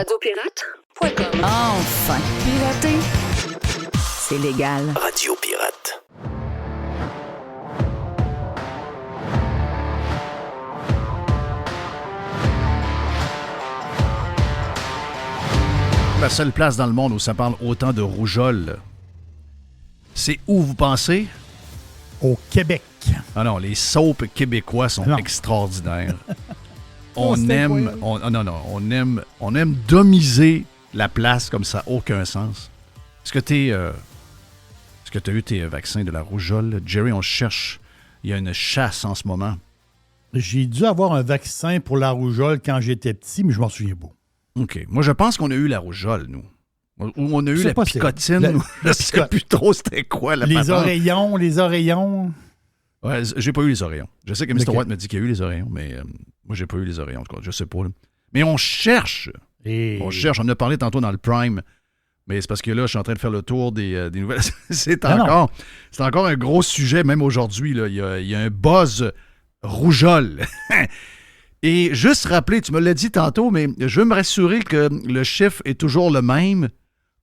Radiopirate.com. Enfin, pirater, c'est légal. Radio Pirate. La seule place dans le monde où ça parle autant de rougeole, c'est où vous pensez? Au Québec. Ah non, les soaps québécois sont extraordinaires. On aime domiser la place comme ça, aucun sens. Est-ce que tu as eu tes vaccins de la rougeole? Jerry, on cherche. Il y a une chasse en ce moment. J'ai dû avoir un vaccin pour la rougeole quand j'étais petit, mais je m'en souviens pas. OK. Moi, je pense qu'on a eu la rougeole, nous. Ou on a eu la picotine. Je ne sais plus trop c'était quoi la patente. Les oreillons. Ouais, j'ai pas eu les oreillons. Je sais que Mr. White me dit qu'il y a eu les oreillons, mais moi, j'ai pas eu les oreillons. En tout cas, je sais pas. Là. Mais on cherche. On cherche. On en a parlé tantôt dans le Prime. Mais c'est parce que là, je suis en train de faire le tour des nouvelles. C'est encore un gros sujet, même aujourd'hui. Là. Il y a un buzz rougeole. Et juste rappeler, tu me l'as dit tantôt, mais je veux me rassurer que le chiffre est toujours le même.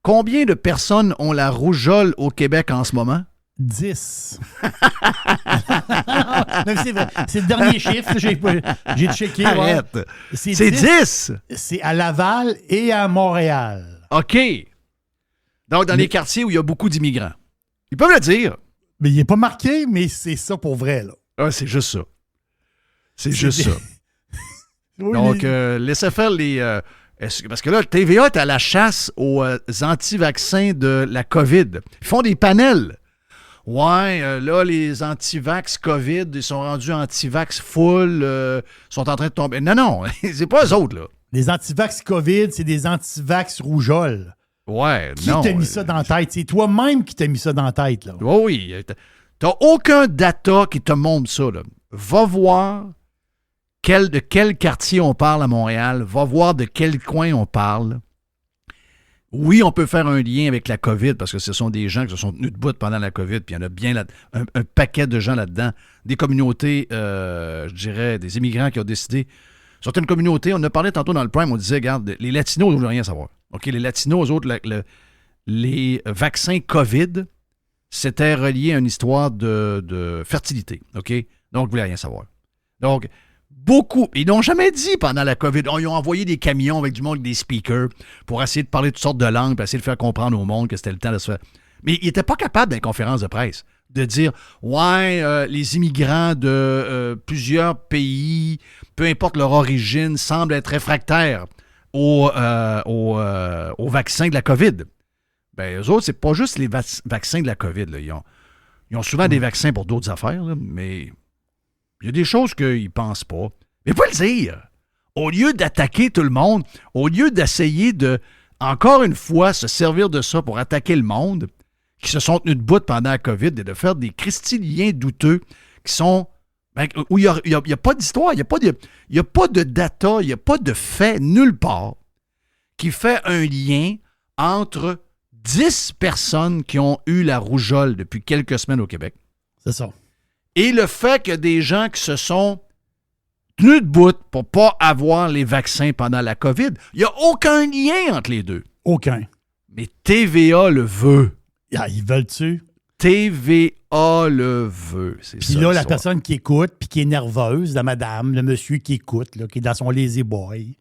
Combien de personnes ont la rougeole au Québec en ce moment? 10. C'est vrai. C'est le dernier chiffre. J'ai checké. Arrête. Ouais. C'est 10. C'est à Laval et à Montréal. OK. Donc, dans les quartiers où il y a beaucoup d'immigrants. Ils peuvent le dire. Mais il n'est pas marqué, mais c'est ça pour vrai. Là. Ah, c'est juste ça. C'est juste ça. Oui, donc, laissez faire les... parce que là, le TVA est à la chasse aux anti-vaccins de la COVID. Ils font des panels. Ouais, là, les anti-vax COVID, ils sont rendus anti-vax full, sont en train de tomber. Non, c'est pas eux autres, là. Les anti-vax COVID, c'est des anti-vax rougeole. Ouais, qui t'a mis ça dans la tête? C'est toi-même qui t'as mis ça dans la tête, là. Oui. T'as aucun data qui te montre ça, là. Va voir de quel quartier on parle à Montréal. Va voir de quel coin on parle. Oui, on peut faire un lien avec la COVID parce que ce sont des gens qui se sont tenus debout pendant la COVID, puis il y en a bien un paquet de gens là-dedans. Des communautés, je dirais, des immigrants qui ont décidé. Certaines communautés, on en a parlé tantôt dans le Prime, on disait, regarde, les Latinos, ils ne veulent rien savoir. OK, les Latinos, eux autres, les vaccins COVID, c'était relié à une histoire de fertilité. OK? Donc, ils ne voulaient rien savoir. Donc, beaucoup, ils n'ont jamais dit pendant la COVID, ils ont envoyé des camions avec du monde, avec des speakers, pour essayer de parler toutes sortes de langues, pour essayer de faire comprendre au monde que c'était le temps de se faire. Mais ils n'étaient pas capables, dans les conférences de presse, de dire les immigrants de plusieurs pays, peu importe leur origine, semblent être réfractaires au vaccin de la COVID. Bien, eux autres, c'est pas juste les vaccins de la COVID. Là. Ils ont souvent des vaccins pour d'autres affaires, là, mais il y a des choses qu'ils ne pensent pas. Mais pas le dire. Au lieu d'attaquer tout le monde, au lieu d'essayer de, encore une fois, se servir de ça pour attaquer le monde, qui se sont tenus debout pendant la COVID, et de faire des cristiliens douteux qui sont... où il n'y a pas d'histoire, il n'y a pas de data, il n'y a pas de fait nulle part qui fait un lien entre 10 personnes qui ont eu la rougeole depuis quelques semaines au Québec. C'est ça. Et le fait que des gens qui se sont tenus debout pour ne pas avoir les vaccins pendant la COVID, il n'y a aucun lien entre les deux. Aucun. Mais TVA le veut. Ah, ils veulent-tu? TVA le veut. C'est puis ça, là, la personne qui écoute, puis qui est nerveuse, la madame, le monsieur qui écoute, là, qui est dans son lazy boy,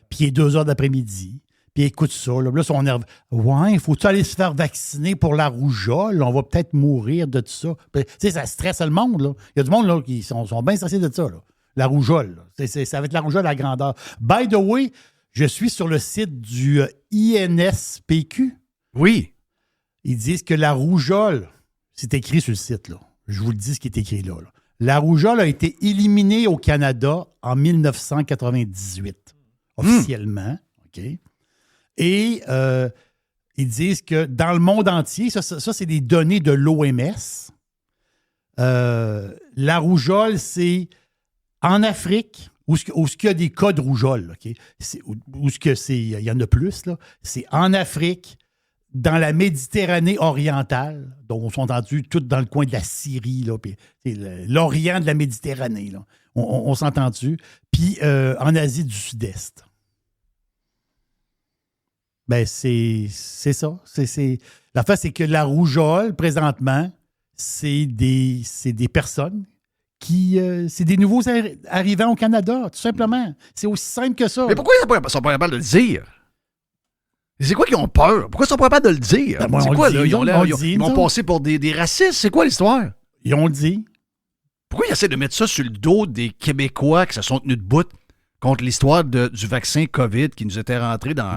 puis qui est 2 heures d'après-midi, puis écoute ça, là son nerve. Ouais, faut-tu aller se faire vacciner pour la rougeole? On va peut-être mourir de tout ça. Tu sais, ça stresse le monde, là. Il y a du monde, là, qui sont bien stressés de ça, là. La rougeole, là. Ça va être la rougeole à la grandeur. By the way, je suis sur le site du INSPQ. Oui. Ils disent que la rougeole, c'est écrit sur le site, là. Je vous le dis ce qui est écrit là. La rougeole a été éliminée au Canada en 1998, officiellement. OK? Et ils disent que dans le monde entier, ça c'est des données de l'OMS, la rougeole, c'est en Afrique, où il y a des cas de rougeole, okay? Il y en a plus, là, c'est en Afrique, dans la Méditerranée orientale, donc on s'est entendu tout dans le coin de la Syrie, là, puis l'Orient de la Méditerranée, là, on s'est entendu, puis en Asie du Sud-Est. Ben, c'est ça. L'affaire, c'est que la rougeole, présentement, c'est des personnes qui... c'est des nouveaux arrivants au Canada, tout simplement. C'est aussi simple que ça. Mais pourquoi ils ne sont pas capables de le dire? C'est quoi qu'ils ont peur? Pourquoi ils sont pas capables de le dire? Ben, moi, c'est on quoi, le là? dit, Ils vont passer pour des racistes. C'est quoi l'histoire? Ils ont dit. Pourquoi ils essaient de mettre ça sur le dos des Québécois qui se sont tenus debout contre l'histoire du vaccin COVID qui nous était rentré dans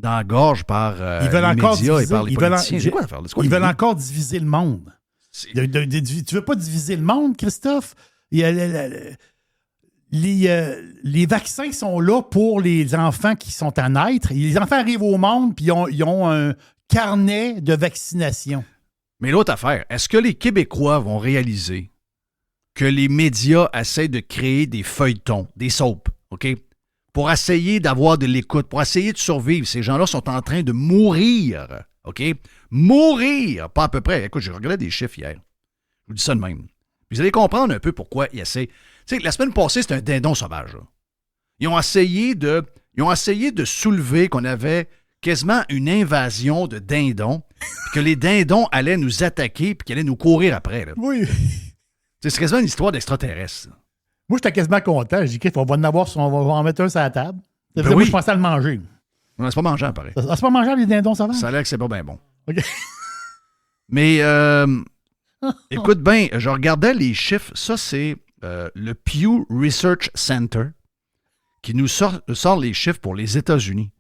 la gorge par ils veulent les encore médias diviser, et par les politiciens? C'est quoi l'affaire? Ils veulent encore diviser le monde. Tu veux pas diviser le monde, Christophe? Les vaccins sont là pour les enfants qui sont à naître. Les enfants arrivent au monde puis ils ont un carnet de vaccination. Mais l'autre affaire, est-ce que les Québécois vont réaliser que les médias essaient de créer des feuilletons, des soaps, OK? Pour essayer d'avoir de l'écoute, pour essayer de survivre. Ces gens-là sont en train de mourir, OK? Mourir! Pas à peu près. Écoute, j'ai regardé des chiffres hier. Je vous dis ça de même. Vous allez comprendre un peu pourquoi ils essaient. Tu sais, la semaine passée, c'était un dindon sauvage. Là. Ils ont essayé de soulever qu'on avait quasiment une invasion de dindons, puis que les dindons allaient nous attaquer, puis qu'ils allaient nous courir après. Là. Oui. C'est quasiment une histoire d'extraterrestre. Moi, j'étais quasiment content. J'ai dit qu'on va on va en mettre un sur la table. Ben moi, oui. je pensais à le manger. Non, c'est pas mangeant, pareil. C'est pas mangeable, les dindons sauvages? Ça a l'air que c'est pas bien bon. OK. Mais, écoute bien, je regardais les chiffres. Ça, c'est le Pew Research Center qui nous sort les chiffres pour les États-Unis.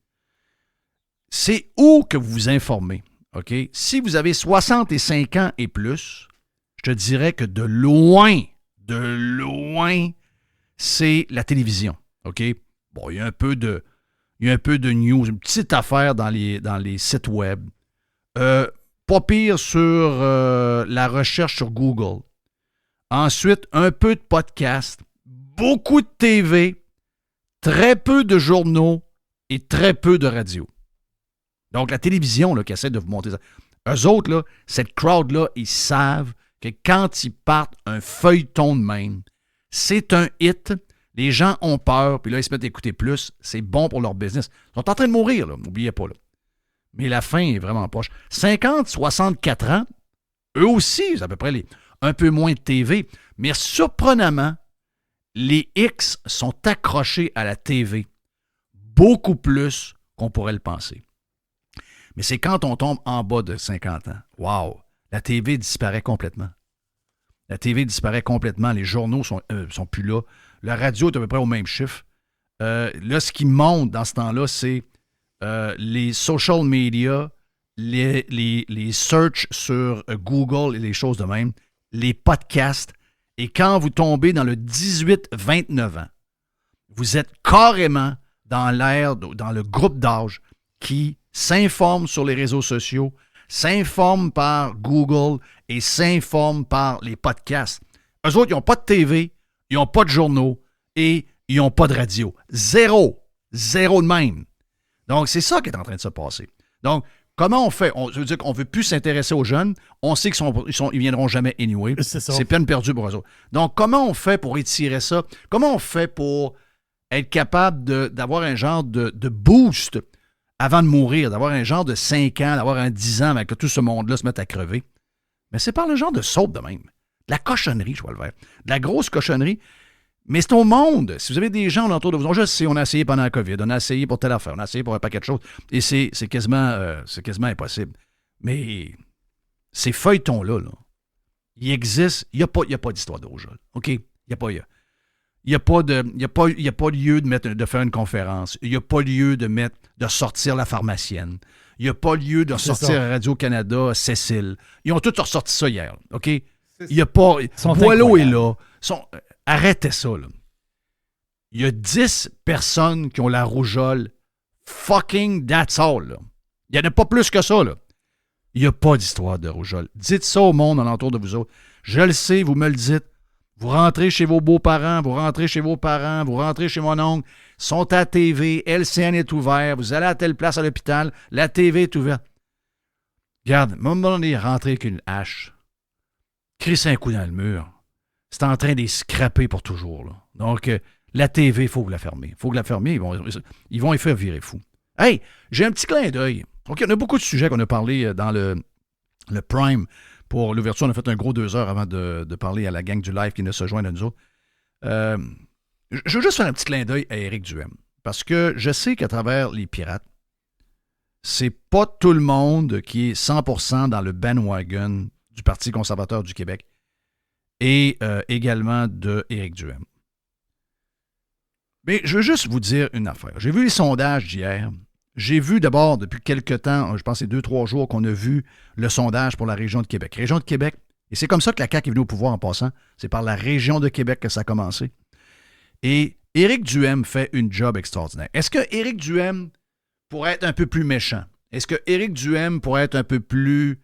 C'est où que vous vous informez, OK? Si vous avez 65 ans et plus, je te dirais que de loin, c'est la télévision, OK? Bon, il y a un peu de news, une petite affaire dans les sites web. Pas pire sur la recherche sur Google. Ensuite, un peu de podcast, beaucoup de TV, très peu de journaux et très peu de radio. Donc, la télévision là, qui essaie de vous monter ça. Eux autres, là, cette crowd-là, ils savent que quand ils partent un feuilleton de même, c'est un hit. Les gens ont peur, puis là, ils se mettent à écouter plus. C'est bon pour leur business. Ils sont en train de mourir, là. N'oubliez pas, là. Mais la fin est vraiment proche. 50, 64 ans, eux aussi, c'est à peu près un peu moins de TV. Mais surprenamment, les X sont accrochés à la TV beaucoup plus qu'on pourrait le penser. Mais c'est quand on tombe en bas de 50 ans. Wow! La TV disparaît complètement. La TV disparaît complètement. Les journaux sont plus là. La radio est à peu près au même chiffre. Là, ce qui monte dans ce temps-là, c'est les social media, les searches sur Google et les choses de même, les podcasts. Et quand vous tombez dans le 18-29 ans, vous êtes carrément dans le groupe d'âge qui s'informe sur les réseaux sociaux, s'informe par Google et s'informe par les podcasts. Eux autres, ils n'ont pas de TV, ils n'ont pas de journaux et ils n'ont pas de radio. Zéro de même. Donc, c'est ça qui est en train de se passer. Donc, comment on fait? Je veux dire qu'on ne veut plus s'intéresser aux jeunes. On sait qu'ils ne viendront jamais anyway. C'est peine perdue pour eux autres. Donc, comment on fait pour étirer ça? Comment on fait pour être capable d'avoir un genre de boost avant de mourir, d'avoir un genre de 5 ans, d'avoir un 10 ans avant que tout ce monde-là se mette à crever? Mais c'est par le genre de saute de même. De la cochonnerie, je vois le faire. De la grosse cochonnerie. Mais c'est au monde. Si vous avez des gens autour de vous, je sais, on a essayé pendant la COVID, on a essayé pour telle affaire, on a essayé pour un paquet de choses, et c'est quasiment impossible. Mais ces feuilletons-là, ils existent. Il n'y a pas d'histoire de rougeole. OK? Il n'y a pas lieu de faire une conférence. Il n'y a pas lieu de sortir la pharmacienne. Il n'y a pas lieu de sortir Radio-Canada, Cécile. Ils ont tous ressorti ça hier. OK? Il n'y a pas... Boileau est là. Arrêtez ça, là. Il y a 10 personnes qui ont la rougeole. Fucking that's all, là. Il n'y en a pas plus que ça, là. Il n'y a pas d'histoire de rougeole. Dites ça au monde alentour de vous autres. Je le sais, vous me le dites. Vous rentrez chez vos beaux-parents, vous rentrez chez vos parents, vous rentrez chez mon oncle, sont à la TV, LCN est ouvert, vous allez à telle place à l'hôpital, la TV est ouverte. Regarde, à un moment donné, rentrez avec une hache, crissez un coup dans le mur. C'est en train de les scraper pour toujours. Là. Donc, la TV, il faut que vous la fermiez. Il faut que la fermiez. Ils vont les faire virer fou. Hey, j'ai un petit clin d'œil. OK, on a beaucoup de sujets qu'on a parlé dans le Prime. Pour l'ouverture, on a fait un gros 2 heures avant de parler à la gang du live qui ne se joint à nous autres. Je veux juste faire un petit clin d'œil à Éric Duhaime. Parce que je sais qu'à travers les pirates, c'est pas tout le monde qui est 100% dans le bandwagon du Parti conservateur du Québec et également de Éric Duhaime. Mais je veux juste vous dire une affaire. J'ai vu les sondages d'hier. J'ai vu d'abord, depuis quelques temps, je pense que c'est 2-3 jours qu'on a vu le sondage pour la région de Québec. Région de Québec, et c'est comme ça que la CAQ est venue au pouvoir en passant. C'est par la région de Québec que ça a commencé. Et Éric Duhaime fait une job extraordinaire. Est-ce que Éric Duhaime pourrait être un peu plus méchant? Est-ce que Éric Duhaime pourrait être un peu plus...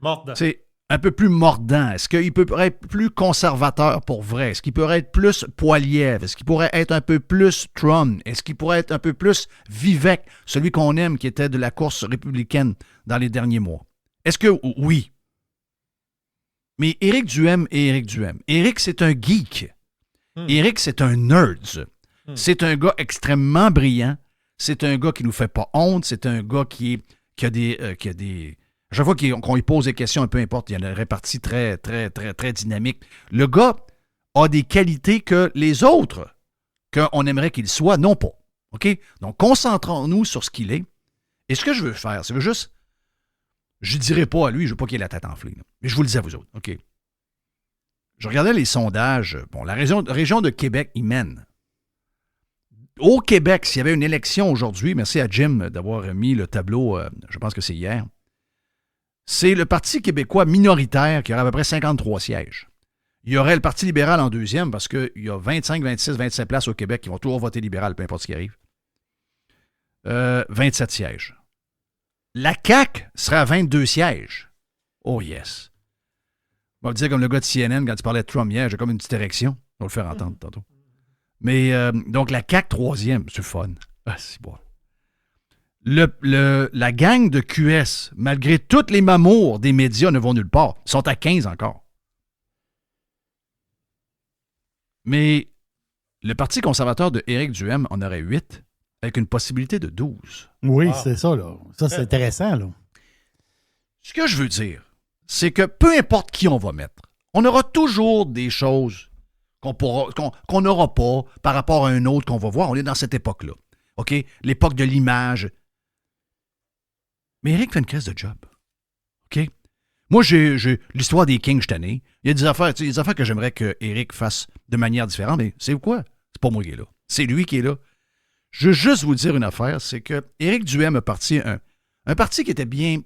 Mordant. Un peu plus mordant? Est-ce qu'il pourrait être plus conservateur pour vrai? Est-ce qu'il pourrait être plus Poilievre? Est-ce qu'il pourrait être un peu plus Trump? Est-ce qu'il pourrait être un peu plus Vivek, celui qu'on aime, qui était de la course républicaine dans les derniers mois? Est-ce que oui? Mais Éric Duhaime est Éric Duhaime. Éric, c'est un geek. Éric, c'est un nerd. C'est un gars extrêmement brillant. C'est un gars qui nous fait pas honte. C'est un gars qui a des... À chaque fois qu'on lui pose des questions, peu importe, il y a une répartie très, très, très, très dynamique. Le gars a des qualités que les autres, qu'on aimerait qu'il soit, n'ont pas. OK? Donc, concentrons-nous sur ce qu'il est. Et ce que je veux faire, c'est juste... Je ne dirai pas à lui, je ne veux pas qu'il ait la tête enflée. Là. Mais je vous le dis à vous autres. OK? Je regardais les sondages. Bon, la région de Québec, il mène. Au Québec, s'il y avait une élection aujourd'hui, merci à Jim d'avoir mis le tableau, je pense que c'est hier, c'est le Parti québécois minoritaire qui aurait à peu près 53 sièges. Il y aurait le Parti libéral en deuxième parce qu'il y a 25, 26, 27 places au Québec qui vont toujours voter libéral, peu importe ce qui arrive. 27 sièges. La CAQ serait à 22 sièges. Oh yes. On va dire comme le gars de CNN quand il parlait de Trump hier, j'ai comme une petite érection. On va le faire entendre tantôt. Mais donc la CAQ troisième, c'est fun. Ah, c'est bon. La gang de QS, malgré toutes les mamours des médias, ne vont nulle part. Ils sont à 15 encore. Mais le Parti conservateur de Éric Duhaime en aurait 8, avec une possibilité de 12. Oui, c'est ça, là. Ça, c'est intéressant, là. Ce que je veux dire, c'est que peu importe qui on va mettre, on aura toujours des choses qu'on n'aura pas par rapport à un autre qu'on va voir. On est dans cette époque-là. OK? L'époque de l'image. Mais Éric fait une crise de job. OK? Moi, j'ai l'histoire des Kings, je tanné. Il y a des affaires que j'aimerais que Éric fasse de manière différente, mais c'est quoi? C'est pas moi qui est là. C'est lui qui est là. Je veux juste vous dire une affaire, c'est que Éric Duhaime a parti un parti qui était bien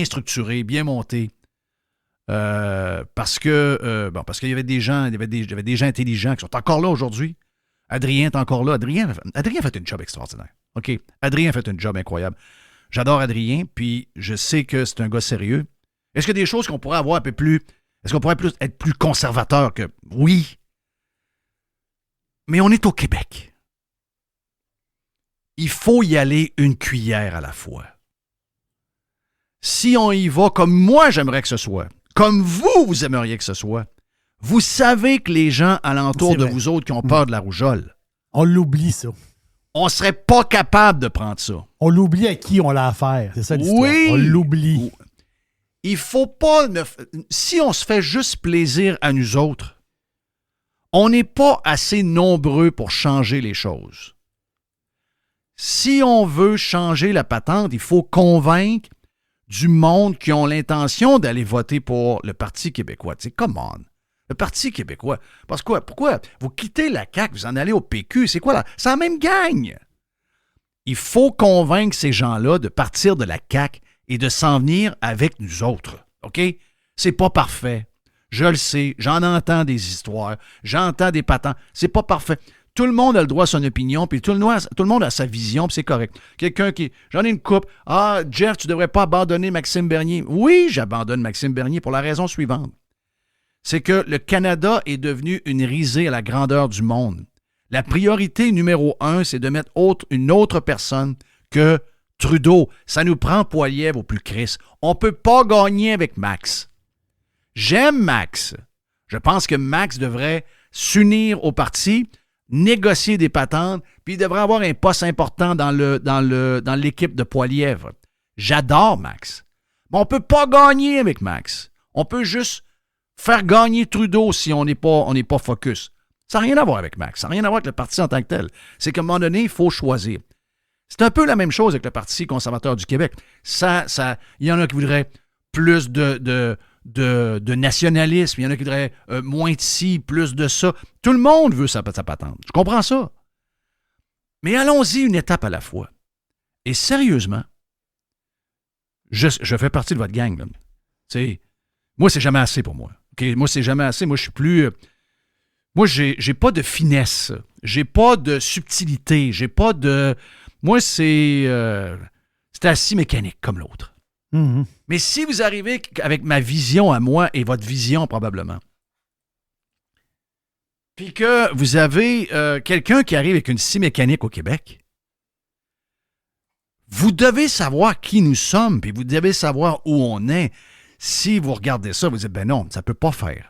structuré, bien monté, parce qu'il y avait des gens, il y avait des gens intelligents qui sont encore là aujourd'hui. Adrien est encore là. Adrien a fait une job extraordinaire. OK? Adrien a fait une job incroyable. J'adore Adrien, puis je sais que c'est un gars sérieux. Est-ce qu'il y a des choses qu'on pourrait avoir un peu plus... Est-ce qu'on pourrait être plus conservateur que... Oui. Mais on est au Québec. Il faut y aller une cuillère à la fois. Si on y va comme moi j'aimerais que ce soit, comme vous aimeriez que ce soit, vous savez que les gens alentour de vous autres qui ont peur de la rougeole... On l'oublie, ça. On serait pas capable de prendre ça. On l'oublie à qui on l'a affaire. C'est ça l'histoire. Oui. On l'oublie. Il faut pas... Si on se fait juste plaisir à nous autres, on n'est pas assez nombreux pour changer les choses. Si on veut changer la patente, il faut convaincre du monde qui ont l'intention d'aller voter pour le Parti québécois. Tu sais, come on. Le Parti québécois. Parce que pourquoi? Vous quittez la CAQ, vous en allez au PQ. C'est quoi là? C'est la même gang. Il faut convaincre ces gens-là de partir de la CAQ et de s'en venir avec nous autres. OK? C'est pas parfait. Je le sais. J'en entends des histoires. J'entends des patents. C'est pas parfait. Tout le monde a le droit à son opinion, puis tout le monde a sa vision, puis c'est correct. Quelqu'un qui... J'en ai une coupe. Ah, Jeff, tu devrais pas abandonner Maxime Bernier. Oui, j'abandonne Maxime Bernier pour la raison suivante. C'est que le Canada est devenu une risée à la grandeur du monde. La priorité numéro 1, c'est de mettre une autre personne que Trudeau. Ça nous prend Poilievre au plus crisse. On ne peut pas gagner avec Max. J'aime Max. Je pense que Max devrait s'unir au parti négocier des patentes, puis il devrait avoir un poste important dans l'équipe de Poilièvre. J'adore Max. Mais on ne peut pas gagner avec Max. On peut juste faire gagner Trudeau si on n'est pas focus. Ça n'a rien à voir avec Max. Ça n'a rien à voir avec le parti en tant que tel. C'est qu'à un moment donné, il faut choisir. C'est un peu la même chose avec le Parti conservateur du Québec. Il y en a qui voudraient plus de nationalisme, il y en a qui voudraient moins de ci, plus de ça. Tout le monde veut sa patente. Je comprends ça. Mais allons-y une étape à la fois. Et sérieusement, je fais partie de votre gang. Là. Moi, c'est jamais assez pour moi. Okay? Moi, c'est jamais assez. Moi, je suis plus... Moi, j'ai pas de finesse. J'ai pas de subtilité. J'ai pas de... Moi, c'est assez mécanique comme l'autre. Mm-hmm. Mais si vous arrivez avec ma vision à moi et votre vision probablement, puis que vous avez quelqu'un qui arrive avec une scie mécanique au Québec, vous devez savoir qui nous sommes, puis vous devez savoir où on est. Si vous regardez ça, vous dites, ben non, ça ne peut pas faire.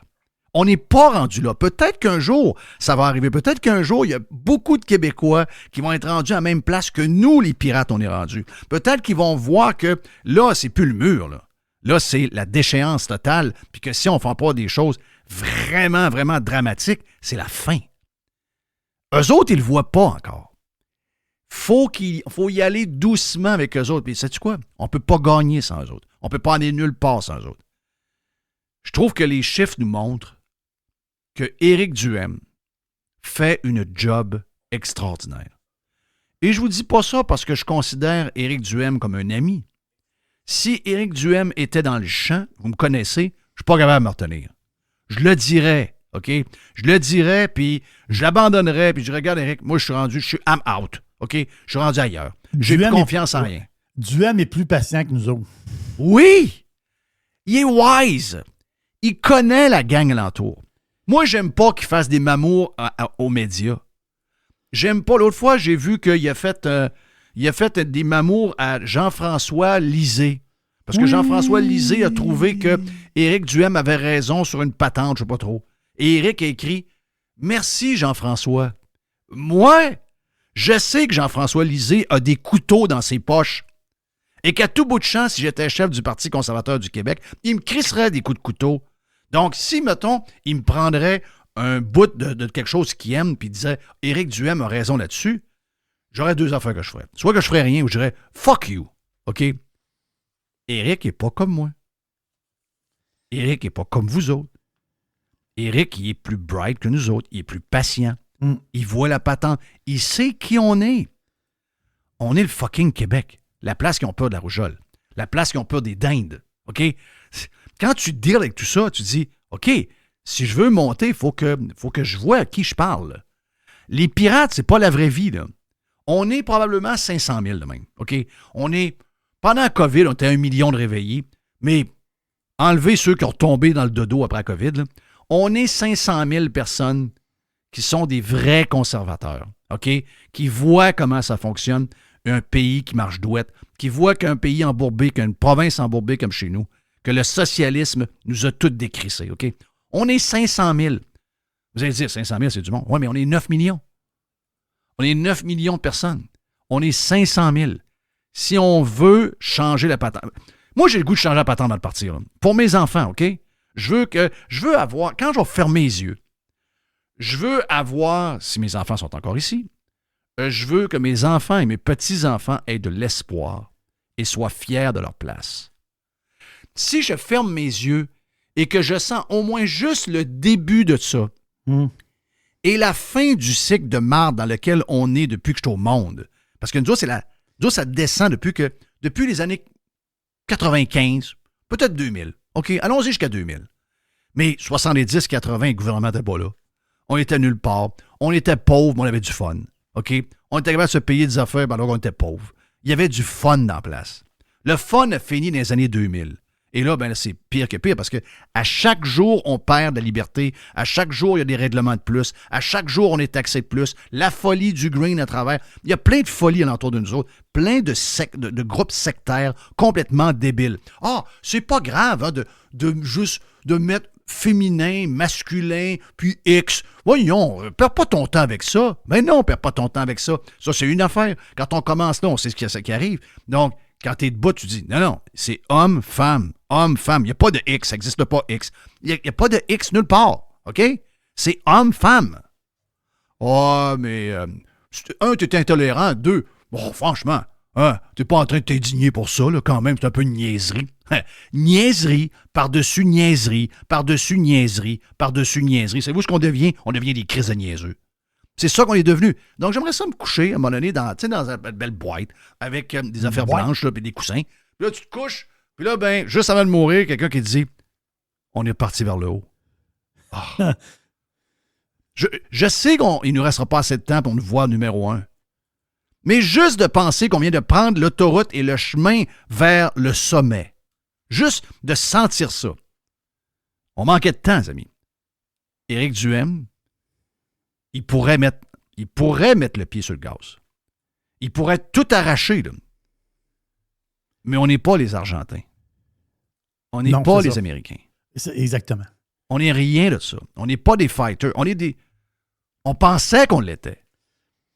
On n'est pas rendu là. Peut-être qu'un jour, ça va arriver. Peut-être qu'un jour, il y a beaucoup de Québécois qui vont être rendus à la même place que nous, les pirates, on est rendus. Peut-être qu'ils vont voir que là, c'est plus le mur. Là, c'est la déchéance totale. Puis que si on ne fait pas des choses vraiment, vraiment dramatiques, c'est la fin. Eux autres, ils ne le voient pas encore. Faut y aller doucement avec eux autres. Puis sais-tu quoi? On ne peut pas gagner sans eux autres. On ne peut pas aller nulle part sans eux autres. Je trouve que les chiffres nous montrent que Éric Duhaime fait une job extraordinaire. Et je vous dis pas ça parce que je considère Éric Duhaime comme un ami. Si Éric Duhaime était dans le champ, vous me connaissez, je suis pas capable de me retenir. Je le dirais, OK? Je le dirais, puis je l'abandonnerais, puis je regarde Éric, moi je suis I'm out, OK? Je suis rendu ailleurs. J'ai plus confiance en rien. Duhaime est plus patient que nous autres. Oui! Il est wise. Il connaît la gang alentour. Moi, j'aime pas qu'il fasse des mamours aux médias. J'aime pas. L'autre fois, j'ai vu qu'il a fait des mamours à Jean-François Lisée. Parce que Jean-François Lisée a trouvé que Éric Duhaime avait raison sur une patente, je sais pas trop. Et Éric a écrit « Merci, Jean-François. Moi, je sais que Jean-François Lisée a des couteaux dans ses poches. Et qu'à tout bout de champ, si j'étais chef du Parti conservateur du Québec, il me crisserait des coups de couteau. Donc, si, mettons, il me prendrait un bout de quelque chose qu'il aime puis il disait « Éric Duhaime a raison là-dessus », j'aurais deux affaires que je ferais. Soit que je ferais rien ou je dirais « Fuck you ». OK? Éric n'est pas comme moi. Éric n'est pas comme vous autres. Éric, il est plus bright que nous autres. Il est plus patient. Il voit la patente. Il sait qui on est. On est le fucking Québec. La place qui ont peur de la rougeole. La place qui ont peur des dindes. OK? Quand tu deals avec tout ça, tu dis, OK, si je veux monter, il faut que je vois à qui je parle. Les pirates, c'est pas la vraie vie, là. On est probablement 500 000 de même. OK? Pendant la COVID, on était 1 million de réveillés, mais enlever ceux qui ont tombé dans le dodo après la COVID, là, on est 500 000 personnes qui sont des vrais conservateurs, OK? Qui voient comment ça fonctionne, un pays qui marche douette, qui voient qu'un pays embourbé, qu'une province embourbée comme chez nous, que le socialisme nous a tous décrissés, OK? On est 500 000. Vous allez dire, 500 000, c'est du monde. Oui, mais on est 9 millions. On est 9 millions de personnes. On est 500 000. Si on veut changer la patente... Moi, j'ai le goût de changer la patente dans le parti. Là. Pour mes enfants, OK? Je veux avoir... Quand je vais fermer les yeux, je veux avoir, si mes enfants sont encore ici, je veux que mes enfants et mes petits-enfants aient de l'espoir et soient fiers de leur place. Si je ferme mes yeux et que je sens au moins juste le début de ça et la fin du cycle de marde dans lequel on est depuis que je suis au monde, parce que nous autres, ça descend depuis les années 95, peut-être 2000. OK, allons-y jusqu'à 2000. Mais 70, 80, le gouvernement n'était pas là. On était nulle part. On était pauvres, mais on avait du fun. OK? On était capable de se payer des affaires alors qu'on était pauvres. Il y avait du fun dans la place. Le fun a fini dans les années 2000. Et là, ben, c'est pire que pire parce que à chaque jour, on perd de la liberté. À chaque jour, il y a des règlements de plus. À chaque jour, on est taxé de plus. La folie du green à travers. Il y a plein de folies alentour de nous autres. Plein de groupes sectaires complètement débiles. Ah, c'est pas grave hein, de mettre féminin, masculin, puis X. Voyons, perds pas ton temps avec ça. Ben non, perds pas ton temps avec ça. Ça, c'est une affaire. Quand on commence là, on sait ce qui arrive. Donc, quand tu es debout, tu dis, non, c'est homme, femme. Il n'y a pas de X, ça n'existe pas X. Il n'y a pas de X nulle part, OK? C'est homme, femme. Oh, mais, un, tu es intolérant. Deux, bon, franchement, tu n'es pas en train de t'indigner pour ça, là, quand même, c'est un peu une niaiserie. Niaiserie, par-dessus niaiserie, par-dessus niaiserie, par-dessus niaiserie. Savez-vous ce qu'on devient? On devient des crises de niaiseux. C'est ça qu'on est devenu. Donc, j'aimerais ça me coucher, à un moment donné, dans une belle boîte, avec des affaires blanches, puis des coussins. Puis là, tu te couches, puis là, ben, juste avant de mourir, quelqu'un qui te dit, on est parti vers le haut. Oh. Je sais qu'il ne nous restera pas assez de temps pour nous voir numéro 1. Mais juste de penser qu'on vient de prendre l'autoroute et le chemin vers le sommet. Juste de sentir ça. On manquait de temps, les amis. Éric Duhaime, il pourrait mettre le pied sur le gaz. Il pourrait tout arracher, là. Mais on n'est pas les Argentins. On n'est pas les Américains. Exactement. On n'est rien de ça. On n'est pas des fighters. On pensait qu'on l'était.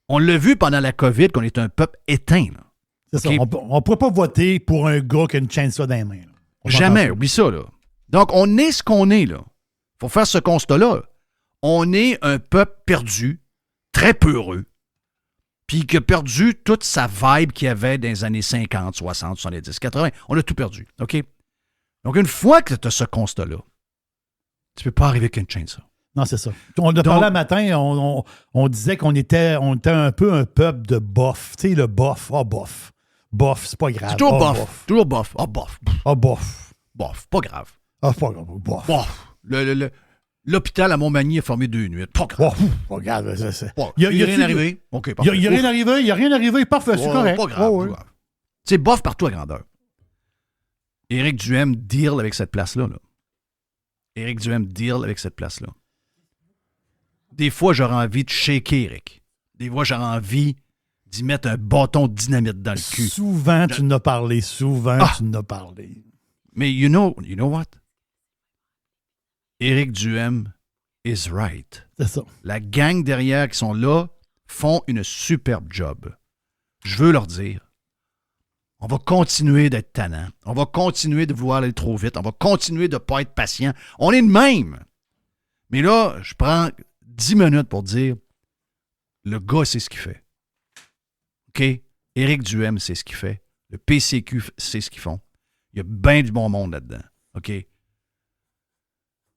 On l'a vu pendant la COVID qu'on est un peuple éteint. Là. C'est okay? Ça. On ne pourrait pas voter pour un gars qui a une chainsaw dans les mains. Jamais. Oublie ça, là. Donc, on est ce qu'on est, là. Il faut faire ce constat-là. On est un peuple perdu, très peureux, puis qui a perdu toute sa vibe qu'il y avait dans les années 50, 60, 70, 80. On a tout perdu, OK? Donc, une fois que tu as ce constat-là, tu peux pas arriver qu'une chaîne, ça. Non, c'est ça. On a parlé un matin, on disait qu'on était un peu un peuple de bof. Tu sais, le bof. Ah, bof. Bof, c'est pas grave. C'est toujours bof. Toujours bof. Ah, bof. Ah, bof. Bof, pas grave. Ah, pas grave. Bof. Bof. L'hôpital à Montmagny a fermé 2 nuits. Pas grave. Pas grave. Il n'y a rien arrivé. OK, parfait. Il n'y a rien arrivé. Parfait, c'est correct. Pas grave. Tu sais, bof partout à grandeur. Éric Duhaime deal avec cette place-là. Là. Éric Duhaime deal avec cette place-là. Des fois, j'aurais envie de shaker Éric. Des fois, j'aurais envie d'y mettre un bâton de dynamite dans le cul. Souvent, tu n'as parlé. Tu n'as parlé. Mais you know what? Éric Duhaime is right. C'est ça. La gang derrière qui sont là font une superbe job. Je veux leur dire, on va continuer d'être tannant. On va continuer de vouloir aller trop vite. On va continuer de ne pas être patient. On est de même. Mais là, je prends 10 minutes pour dire, le gars, c'est ce qu'il fait. OK? Éric Duhaime, c'est ce qu'il fait. Le PCQ, c'est ce qu'ils font. Il y a bien du bon monde là-dedans. OK?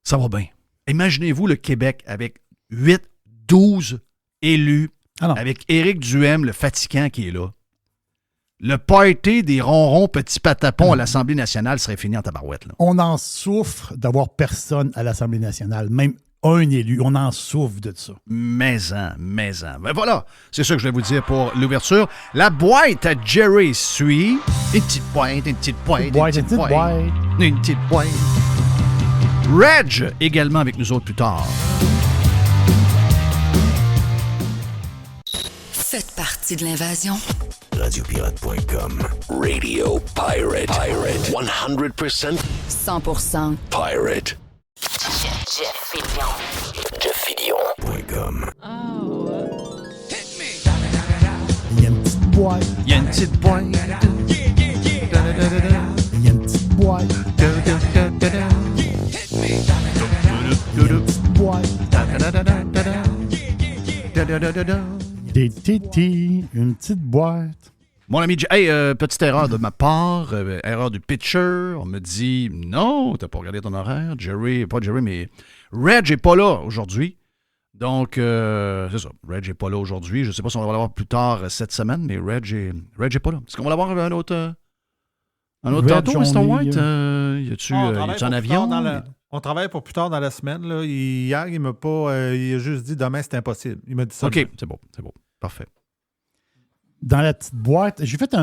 Ça va bien. Imaginez-vous le Québec avec 8, 12 élus, avec Éric Duhaime, le fatigant qui est là. Le party des ronrons petits patapons à l'Assemblée nationale serait fini en tabarouette. Là. On en souffre d'avoir personne à l'Assemblée nationale, même un élu. On en souffre de ça. Maison. Ben voilà, c'est ça que je vais vous dire pour l'ouverture. La boîte à Jerry suit. Une petite boîte. Reg, également avec nous autres plus tard. Faites partie de l'invasion. Radiopirate.com. Radio Pirate. 100% 100% Pirate. Jeff Jeffidion.com. Il y a une petite boîte. Il y a une petite boîte. Il y a une petite boîte. Une petite boîte. Mon ami, petite erreur de ma part, erreur du pitcher. On me dit, non, t'as pas regardé ton horaire. Pas Jerry, mais Reg n'est pas là aujourd'hui. Donc, c'est ça. Reg n'est pas là aujourd'hui. Je ne sais pas si on va l'avoir plus tard cette semaine, mais Reg est pas là. Est-ce qu'on va l'avoir un autre tantôt, Mr. White? Y a-tu en avion? On travaille pour plus tard dans la semaine. Là. Hier, il m'a pas. Il a juste dit demain, c'est impossible. Il m'a dit ça. OK, c'est bon. Parfait. Dans la petite boîte, j'ai fait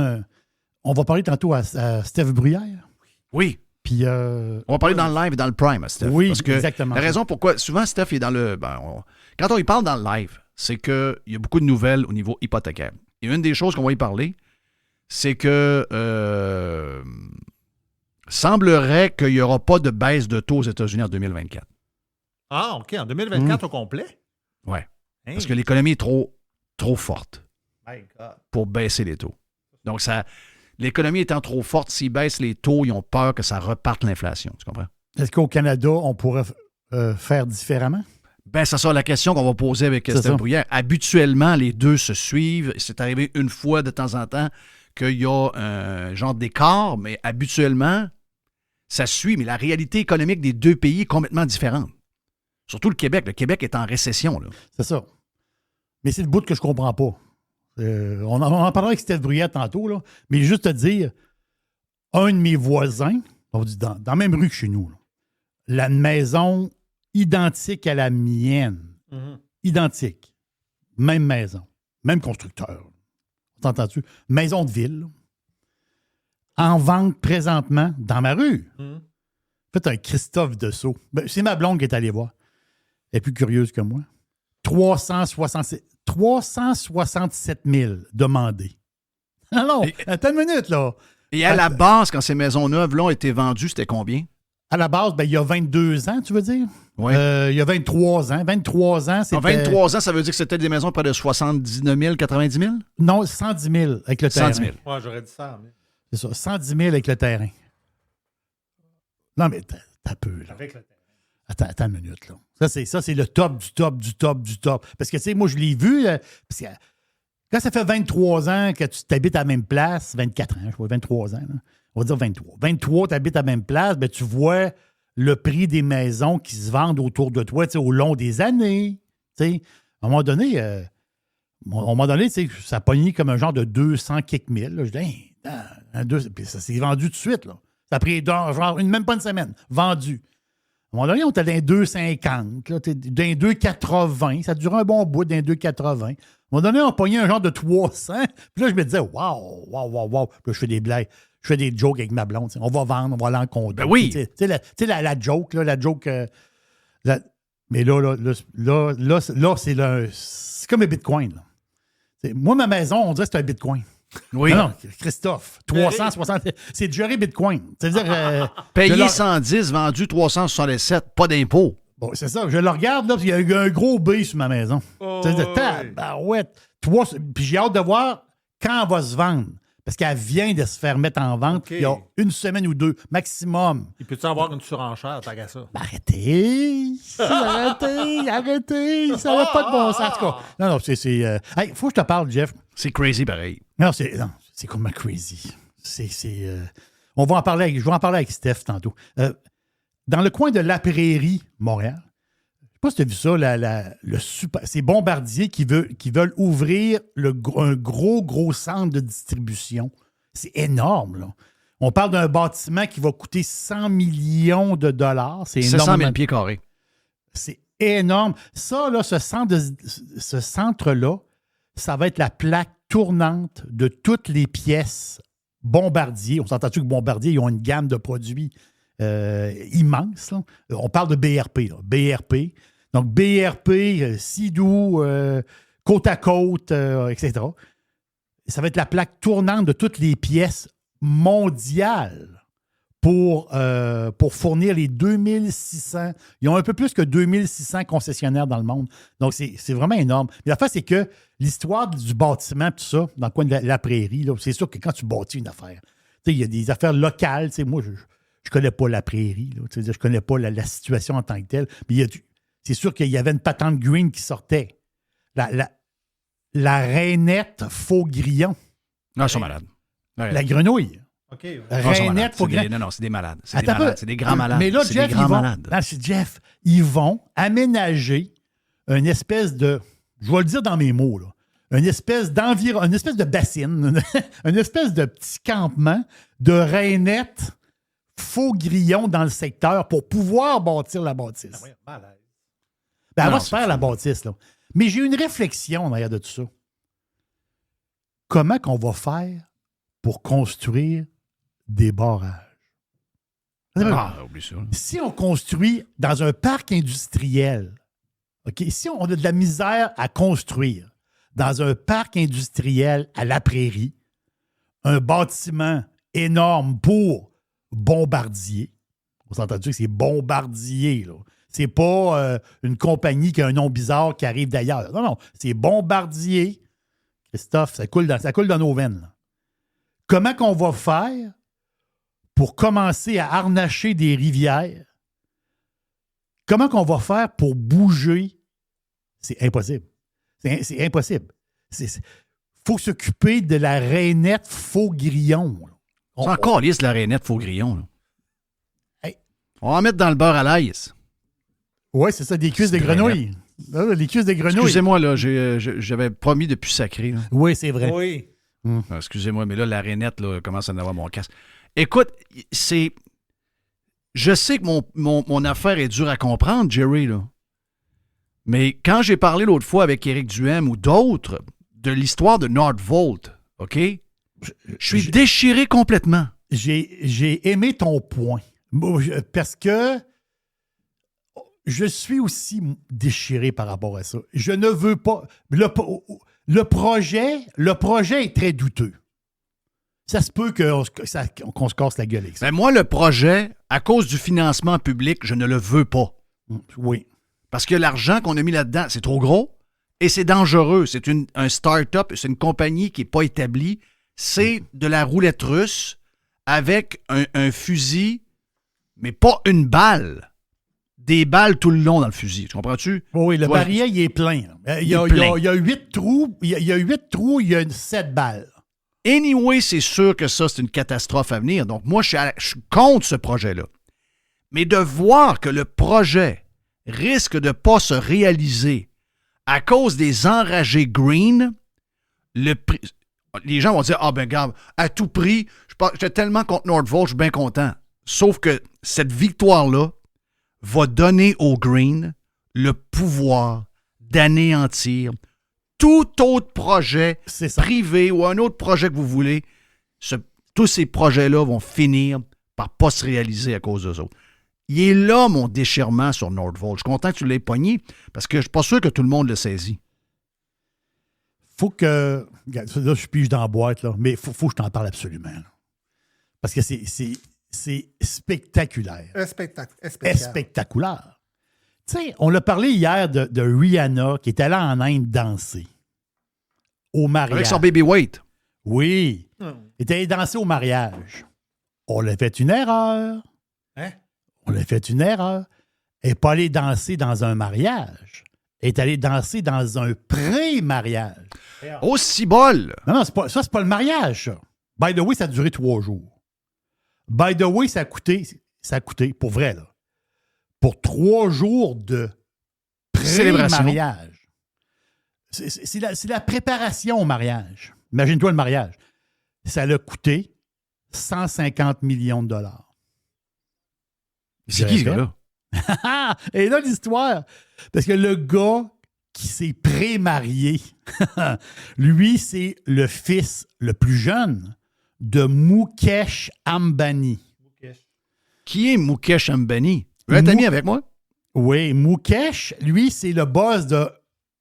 on va parler tantôt à Steph Bruyère. Oui. Puis, on va parler dans le live et dans le prime à Steph. Oui, parce que exactement. La raison pourquoi, souvent, Steph est dans le... quand on y parle dans le live, c'est qu'il y a beaucoup de nouvelles au niveau hypothécaire. Et une des choses qu'on va y parler, c'est que Semblerait qu'il n'y aura pas de baisse de taux aux États-Unis en 2024. Ah, OK. En 2024 au complet? Oui. Hein? Parce que l'économie est trop forte My God. pour baisser les taux. Donc, l'économie étant trop forte, s'ils baissent les taux, ils ont peur que ça reparte l'inflation. Tu comprends? Est-ce qu'au Canada, on pourrait faire différemment? Ben, ça sera la question qu'on va poser avec C'est Steph ça. Bruyère. Habituellement, les deux se suivent. C'est arrivé une fois de temps en temps qu'il y a un genre d'écart, mais habituellement, ça suit. Mais la réalité économique des deux pays est complètement différente. Surtout le Québec. Le Québec est en récession, là. C'est ça. Mais c'est le bout que je comprends pas. On en parlera avec Steph Bruyère tantôt, là, mais juste te dire, un de mes voisins, on dit dans la même rue que chez nous, là, la maison identique à la mienne, identique, même maison, même constructeur, t'entends-tu? Maison de ville, là, en vente présentement dans ma rue. Faites un Christophe Dessau. Ben, c'est ma blonde qui est allée voir. Elle est plus curieuse que moi. 367 000 demandés. Non, attends une minute, là. Et à la base, quand ces maisons neuves-là ont été vendues, c'était combien? À la base, ben, il y a 22 ans, tu veux dire? Oui. Il y a 23 ans. 23 ans, c'était... 23 ans, ça veut dire que c'était des maisons près de 79 000, 90 000? Non, 110 000 avec le terrain. 110 000. Ouais, j'aurais dit ça. Mais... C'est ça, 110 000 avec le terrain. Non, mais t'as peu, là. Avec le terrain. Attends une minute, là. Ça, c'est le top du top du top du top. Parce que, tu sais, moi, je l'ai vu, parce que quand ça fait 23 ans que tu t'habites à la même place, 24 ans, je vois 23 ans, là, on va dire 23. 23, tu habites à la même place, ben, tu vois le prix des maisons qui se vendent autour de toi, tu sais, au long des années. Tu sais, à un moment donné, tu sais, ça a pogné comme un genre de 200 quelques mille. Là. Je dis, puis ça s'est vendu tout de suite, là. Ça a pris même pas une semaine. Vendu. À un moment donné, on était dans les 2,50, là, dans les 2,80. Ça durait un bon bout dans les 2,80. À un moment donné, on pognait un genre de 300. Puis là, je me disais, wow. Puis là, je fais des blagues. Je fais des jokes avec ma blonde. On va vendre, on va aller en condo. Ben oui. Tu sais, la joke, là, la joke. Mais là, c'est comme le Bitcoin. Là. Moi, ma maison, on dirait que c'est un Bitcoin. Oui. Non, Christophe, 360, c'est de gérer Bitcoin. C'est-à-dire. Payé 110, vendu 367, pas d'impôt. Bon, c'est ça. Je le regarde, là, parce qu'il y a un gros B sur ma maison. C'est-à-dire, tabarouette. Puis j'ai hâte de voir quand elle va se vendre. Parce qu'elle vient de se faire mettre en vente il y a une semaine ou deux, maximum. Il peut-tu avoir une surenchère, tant qu'à ça? Ben, arrêtez, ça n'a pas de bon sens. En tout cas, non, hey, faut que je te parle, Jeff. C'est crazy pareil. Non, c'est comme crazy. Je vais en parler avec Steph tantôt. Dans le coin de La Prairie, Montréal, je ne sais pas si tu as vu ça, c'est Bombardier qui veulent ouvrir un gros centre de distribution. C'est énorme, là. On parle d'un bâtiment qui va coûter 100 millions de dollars. C'est énorme. 700 000 pieds carrés. C'est énorme. Ça, là, ce centre-là, ça va être la plaque tournante de toutes les pièces Bombardier. On s'entend-tu que Bombardier, ils ont une gamme de produits immense. Là. On parle de BRP. Là. BRP. Donc, BRP, Sea-Doo, côte à côte, etc. Ça va être la plaque tournante de toutes les pièces mondiales pour fournir les 2600. Ils ont un peu plus que 2600 concessionnaires dans le monde. Donc, c'est vraiment énorme. Mais l'affaire, c'est que l'histoire du bâtiment, tout ça, dans le coin de la prairie, là, c'est sûr que quand tu bâtis une affaire, il y a des affaires locales. Moi, je ne connais pas la prairie. Là, je ne connais pas la situation en tant que telle. Mais c'est sûr qu'il y avait une patente green qui sortait. La rainette faux-grillon. Non, ils sont malades. Ouais. La grenouille. OK. Rainette faux-grillon. Non, c'est des malades. C'est Attends des malades. C'est des grands malades. Mais là, c'est Jeff, des grands malades. Ils vont aménager une espèce de, je vais le dire dans mes mots, là, une espèce de bassine, une espèce de petit campement de rainettes faux grillons dans le secteur pour pouvoir bâtir la bâtisse. Elle va se faire, la bâtisse, là. Mais j'ai une réflexion en arrière de tout ça. Comment qu'on va faire pour construire des barrages? Oublie ça. Si on construit dans un parc industriel, OK, si on a de la misère à construire dans un parc industriel à La Prairie, un bâtiment énorme pour Bombardier. On s'entend-tu que c'est Bombardier, là? C'est pas une compagnie qui a un nom bizarre qui arrive d'ailleurs. Non, c'est Bombardier. Christophe, ça coule dans nos veines, là. Comment qu'on va faire pour commencer à harnacher des rivières? Comment qu'on va faire pour bouger? C'est impossible. C'est impossible. Faut s'occuper de la rainette Faux-Grillon. C'est encore lisse la rainette Faux-Grillon. Là. Hey. On va en mettre dans le beurre à l'ail. Oui, c'est ça, des cuisses de grenouilles. Les cuisses de grenouilles. Excusez-moi, là, j'avais promis de plus sacrer. Là. Oui, c'est vrai. Oui. Ah, excusez-moi, mais là, la rainette là, commence à en avoir mon casque. Écoute, c'est... Je sais que mon affaire est dure à comprendre, Jerry, là. Mais quand j'ai parlé l'autre fois avec Éric Duhem ou d'autres de l'histoire de Nordvolt, OK? Je suis déchiré complètement. J'ai aimé ton point. Parce que je suis aussi déchiré par rapport à ça. Je ne veux pas... Le projet est très douteux. Ça se peut qu'on se casse la gueule avec ça. Ben moi, le projet, à cause du financement public, je ne le veux pas. Oui. Parce que l'argent qu'on a mis là-dedans, c'est trop gros et c'est dangereux. C'est un start-up, c'est une compagnie qui n'est pas établie. C'est de la roulette russe avec un fusil, mais pas une balle. Des balles tout le long dans le fusil. Tu comprends-tu? Oui, le barillet, il est plein. Il y a 8 trous. Il y a 8 trous, il y a 7 balles. Anyway, c'est sûr que ça, c'est une catastrophe à venir. Donc, moi, je suis contre ce projet-là. Mais de voir que le projet risque de ne pas se réaliser à cause des enragés green, les gens vont dire « Ah ben, regarde, à tout prix, j'étais tellement contre Nordvolt, je suis bien content. » Sauf que cette victoire-là va donner aux green le pouvoir d'anéantir tout autre projet privé ou un autre projet que vous voulez. Tous ces projets-là vont finir par ne pas se réaliser à cause d'eux autres. Il est là, mon déchirement sur Nordvolt. Je suis content que tu l'aies pogné parce que je ne suis pas sûr que tout le monde le saisit. Faut que... Regarde, là, je pige dans la boîte, là, mais faut que je t'en parle absolument. Là. Parce que c'est spectaculaire. Spectaculaire. Tu sais, on a parlé hier de Rihanna qui est allée en Inde danser au mariage. Avec son baby weight. Oui. Elle est allée danser au mariage. On a fait une erreur. Hein? On a fait une erreur. Elle n'est pas allée danser dans un mariage. Elle est allée danser dans un pré-mariage. Oh, cibole! Non, c'est pas le mariage, ça. By the way, ça a duré 3 jours. By the way, ça a coûté, pour vrai, là, pour 3 jours de pré-mariage. C'est la préparation au mariage. Imagine-toi le mariage. Ça l'a coûté 150 millions de dollars. C'est qui, ce gars-là? Et là, l'histoire. Parce que le gars qui s'est pré-marié, lui, c'est le fils le plus jeune de Mukesh Ambani. Qui est Mukesh Ambani? Tu veux être ami avec moi? Oui, Mukesh, lui, c'est le boss de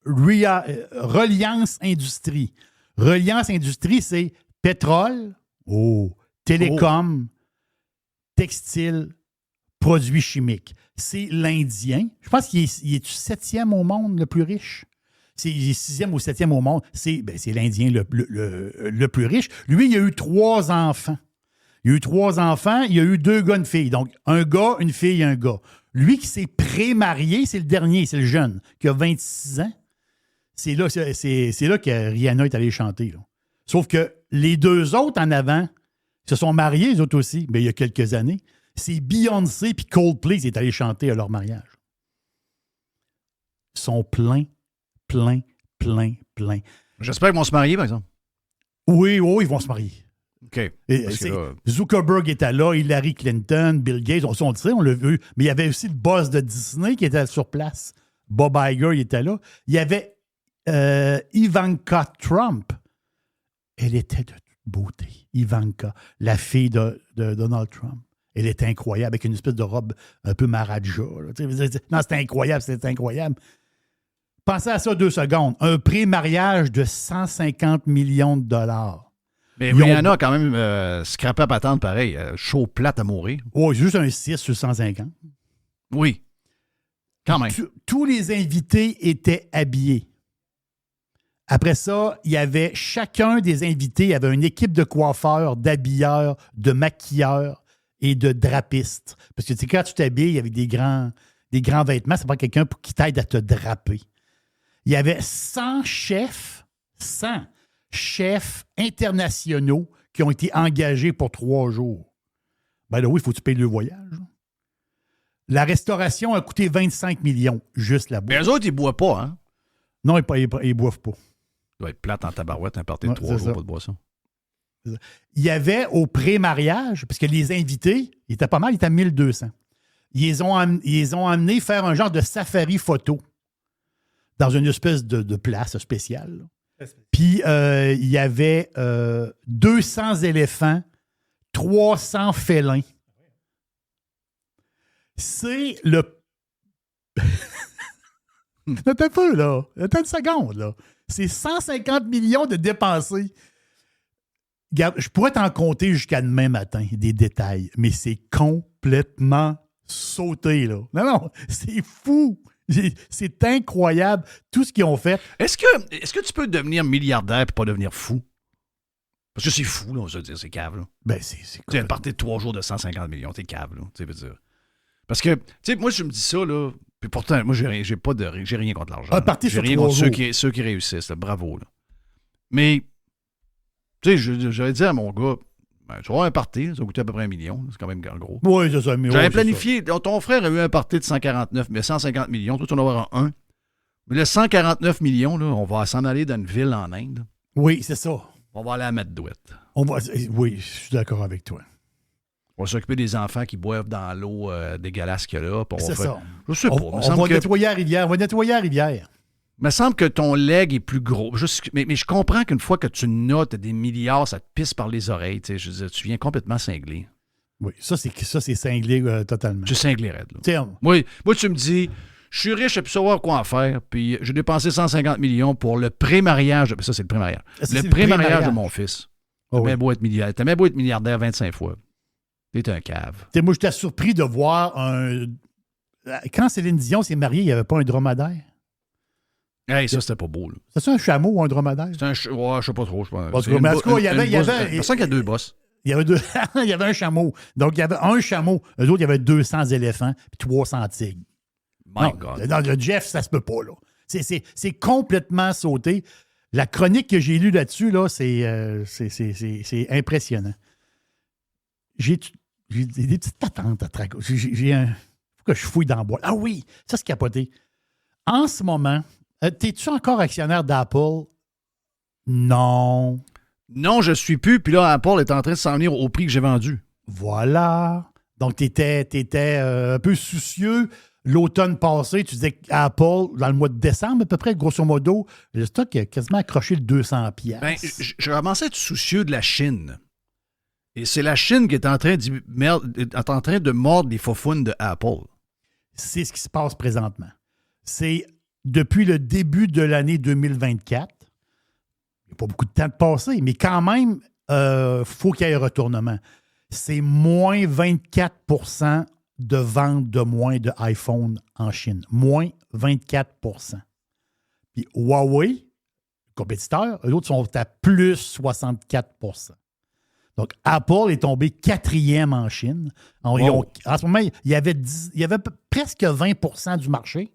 Reliance Industrie. Reliance Industrie, c'est pétrole, télécom, textile, produits chimiques. C'est l'Indien. Je pense qu'il est 7e au monde, le plus riche. Il est 6e ou 7e au monde. C'est l'Indien le plus riche. Lui, il a eu 3 enfants. Il a eu 3 enfants. Il a eu 2 gars, une fille. Donc, un gars, une fille, un gars. Lui qui s'est pré-marié, c'est le dernier, c'est le jeune, qui a 26 ans. C'est là que Rihanna est allée chanter. Là. Sauf que les 2 autres en avant se sont mariés, les autres aussi, mais il y a quelques années. C'est Beyoncé et Coldplay qui est allé chanter à leur mariage. Ils sont pleins. J'espère qu'ils vont se marier, par exemple. Oui, ils vont se marier. OK. Zuckerberg était là, Hillary Clinton, Bill Gates, on le sait, on l'a vu. Mais il y avait aussi le boss de Disney qui était sur place. Bob Iger, il était là. Il y avait Ivanka Trump. Elle était de toute beauté. Ivanka, la fille de Donald Trump. Elle était incroyable, avec une espèce de robe un peu Maharaja. Non, c'était incroyable. Pensez à ça 2 secondes. Un pré-mariage de 150 millions de dollars. Mais Ils ont- Rihanna a quand même scrappé à patente pareil. Chaud plate à mourir. Oh, juste un 6 sur 150. Oui. Quand même. Tous les invités étaient habillés. Après ça, il y avait chacun des invités avait une équipe de coiffeurs, d'habilleurs, de maquilleurs et de drapistes. Parce que tu sais, quand tu t'habilles avec des grands vêtements, ça prend quelqu'un qui t'aide à te draper. Il y avait 100 chefs internationaux qui ont été engagés pour 3 jours. Ben là, oui, il faut que tu payes le voyage. La restauration a coûté 25 millions, juste la Mais bouffe. eux autres, ils boivent pas, hein? Non, ils boivent pas. Ça doit être plate en tabarouette, un party de Ouais, 3 c'est jours, ça. pas de boisson. Il y avait au pré-mariage, parce que les invités, ils étaient pas mal, ils étaient à 1200. Ils les ont amenés faire un genre de safari photo dans une espèce de place spéciale. Puis, il y avait 200 éléphants, 300 félins. C'est le... Attends un peu, là. Attends une seconde, là. C'est 150 millions de dépensés. Regarde, je pourrais t'en compter jusqu'à demain matin, des détails, mais c'est complètement sauté, là. Non, c'est fou. C'est incroyable, tout ce qu'ils ont fait. Est-ce que tu peux devenir milliardaire et pas devenir fou? Parce que c'est fou, là, on se dire, c'est cave, là. Ben, c'est Tu sais, une partie de 3 jours de 150 millions, t'es cave, là. Tu sais, veux dire. Parce que, tu sais, moi, je me dis ça, là, puis pourtant, moi, j'ai rien contre l'argent. Un party J'ai sur rien 3 contre jours. ceux qui réussissent, là, bravo, là. Mais, tu sais, j'avais dit à mon gars, ben, tu vas avoir un party, ça va coûter à peu près 1 million, c'est quand même gros. Oui, c'est ça. Mais J'avais ouais, planifié, ton frère a eu un party de 150 millions, toi, tu en vas avoir un. Mais le 149 millions, là, on va s'en aller dans une ville en Inde. Oui, c'est ça. On va aller à mettre douette. Oui, je suis d'accord avec toi. On va s'occuper des enfants qui boivent dans l'eau dégueulasse qu'il y a là. puis on C'est va ça. Je sais pas. On va nettoyer la rivière. On va nettoyer la rivière. Il me semble que ton leg est plus gros. Mais je comprends qu'une fois que tu notes des milliards, ça te pisse par les oreilles. Tu sais, je veux dire, tu viens complètement cinglé. Oui, ça, c'est cinglé totalement. Tu es cinglé raide. Là. Tu sais, Moi, tu me dis, je suis riche, je peux savoir quoi en faire, puis j'ai dépensé 150 millions pour le pré-mariage. Ça, c'est le pré-mariage. Ça, c'est Le le pré-mariage pré-mariage. de mon fils. Oh, T'as oui. bien beau être milliardaire. T'as bien beau être milliardaire 25 fois. T'es un cave. Tu sais, moi, j'étais surpris de voir un... Quand Céline Dion s'est mariée, il n'y avait pas un dromadaire. Hey, ça, c'était pas beau. Là. C'est ça un chameau ou un dromadaire? C'est ouais, je sais pas trop. Je pense. En tout cas, mais en tout cas, il y avait- Je sens qu'il y a 2 bosses. Il y avait deux... il y avait un chameau. Donc, il y avait un chameau. Eux autres, il y avait 200 éléphants puis 300 tigres. My Non, God. dans le Jeff, ça se peut pas, là. C'est complètement sauté. La chronique que j'ai lue là-dessus, là, c'est impressionnant. J'ai des petites patentes à traquer. J'ai un... Faut que je fouille dans le bois. Ah oui, ça, c'est capoté. En ce moment, t'es-tu encore actionnaire d'Apple? Non. Non, je suis plus. Puis là, Apple est en train de s'en venir au prix que j'ai vendu. Voilà. Donc, t'étais un peu soucieux. L'automne passé, tu disais qu'Apple, dans le mois de décembre, à peu près, grosso modo, le stock a quasiment accroché le 200 piastres. Ben, je commençais à être soucieux de la Chine. Et c'est la Chine qui est en train de mordre les faufounes de Apple. C'est ce qui se passe présentement. C'est depuis le début de l'année 2024. Il n'y a pas beaucoup de temps de passer, mais quand même, faut qu'il y ait un retournement. C'est moins 24 de vente de moins de iPhone en Chine. Moins 24 Puis Huawei, le compétiteur, eux autres sont à plus 64 Donc, Apple est tombé 4e en Chine. En ce moment, il y avait presque 20 du marché.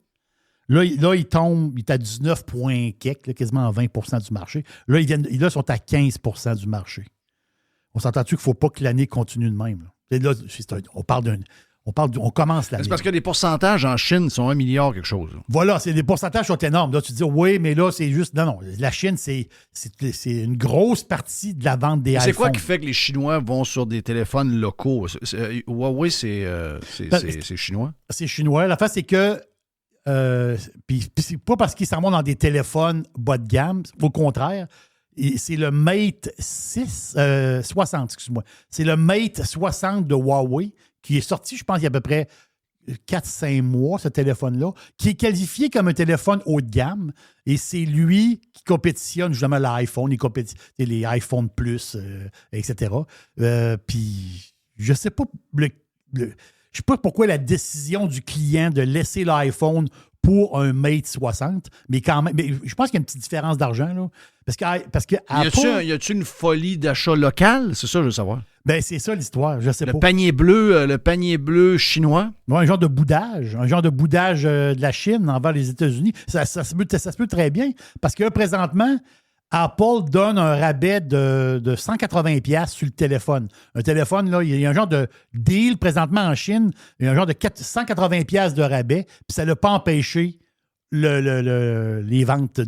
Là, il tombe, il est à 19 points quelques, là, quasiment à 20 du marché. Là, ils sont à 15 du marché. On s'entend-tu qu'il ne faut pas que l'année continue de même? Là, on commence l'année. C'est parce que les pourcentages en Chine sont 1 milliard quelque chose. Voilà, les pourcentages sont énormes. Là, tu te dis, oui, mais là, c'est juste... Non, la Chine, c'est une grosse partie de la vente des iPhones. C'est quoi qui fait que les Chinois vont sur des téléphones locaux? Huawei, c'est chinois? C'est chinois. La face, c'est que... puis c'est pas parce qu'ils s'en vont dans des téléphones bas de gamme. Au contraire, c'est le Mate 60, excuse-moi. C'est le Mate 60 de Huawei qui est sorti, je pense, il y a à peu près 4-5 mois, ce téléphone-là, qui est qualifié comme un téléphone haut de gamme. Et c'est lui qui compétitionne justement l'iPhone, les iPhone Plus, etc. Puis, je sais pas je sais pas pourquoi la décision du client de laisser l'iPhone pour un Mate 60, mais quand même, mais je pense qu'il y a une petite différence d'argent, là. Parce que Apple, Y a-tu une folie d'achat local? C'est ça, je veux savoir. ben c'est ça l'histoire, je sais Le pas. panier bleu chinois. Ouais, un genre de boudage de la Chine envers les États-Unis. Ça se peut très bien, parce que là, présentement, Apple donne un rabais de 180$ sur le téléphone. Un téléphone, là, il y a un genre de deal présentement en Chine, il y a un genre de 180$ de rabais, puis ça n'a pas empêché les ventes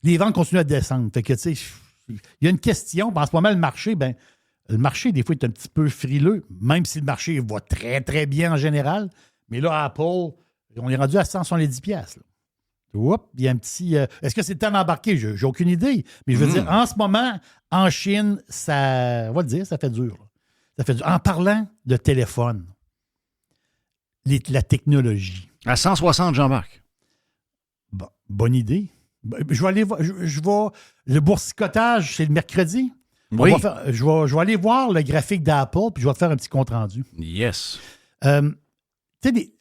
les ventes continuent à descendre. Fait que, tu sais, il y a une question, en ce moment, le marché, des fois, est un petit peu frileux, même si le marché va très, très bien en général. Mais là, Apple, on est rendu à 170$. Là. Oups, il y a un petit... est-ce que c'est le temps d'embarquer? J'ai aucune idée. Mais je veux dire, en ce moment, en Chine, on va le dire, ça fait dur. Là. Ça fait dur. En parlant de téléphone, la technologie. À 160, Jean-Marc. Bon, bonne idée. Je vais aller voir... le boursicotage, c'est le mercredi. Oui. Je vais aller voir le graphique d'Apple, puis je vais te faire un petit compte-rendu. Yes. Tu sais,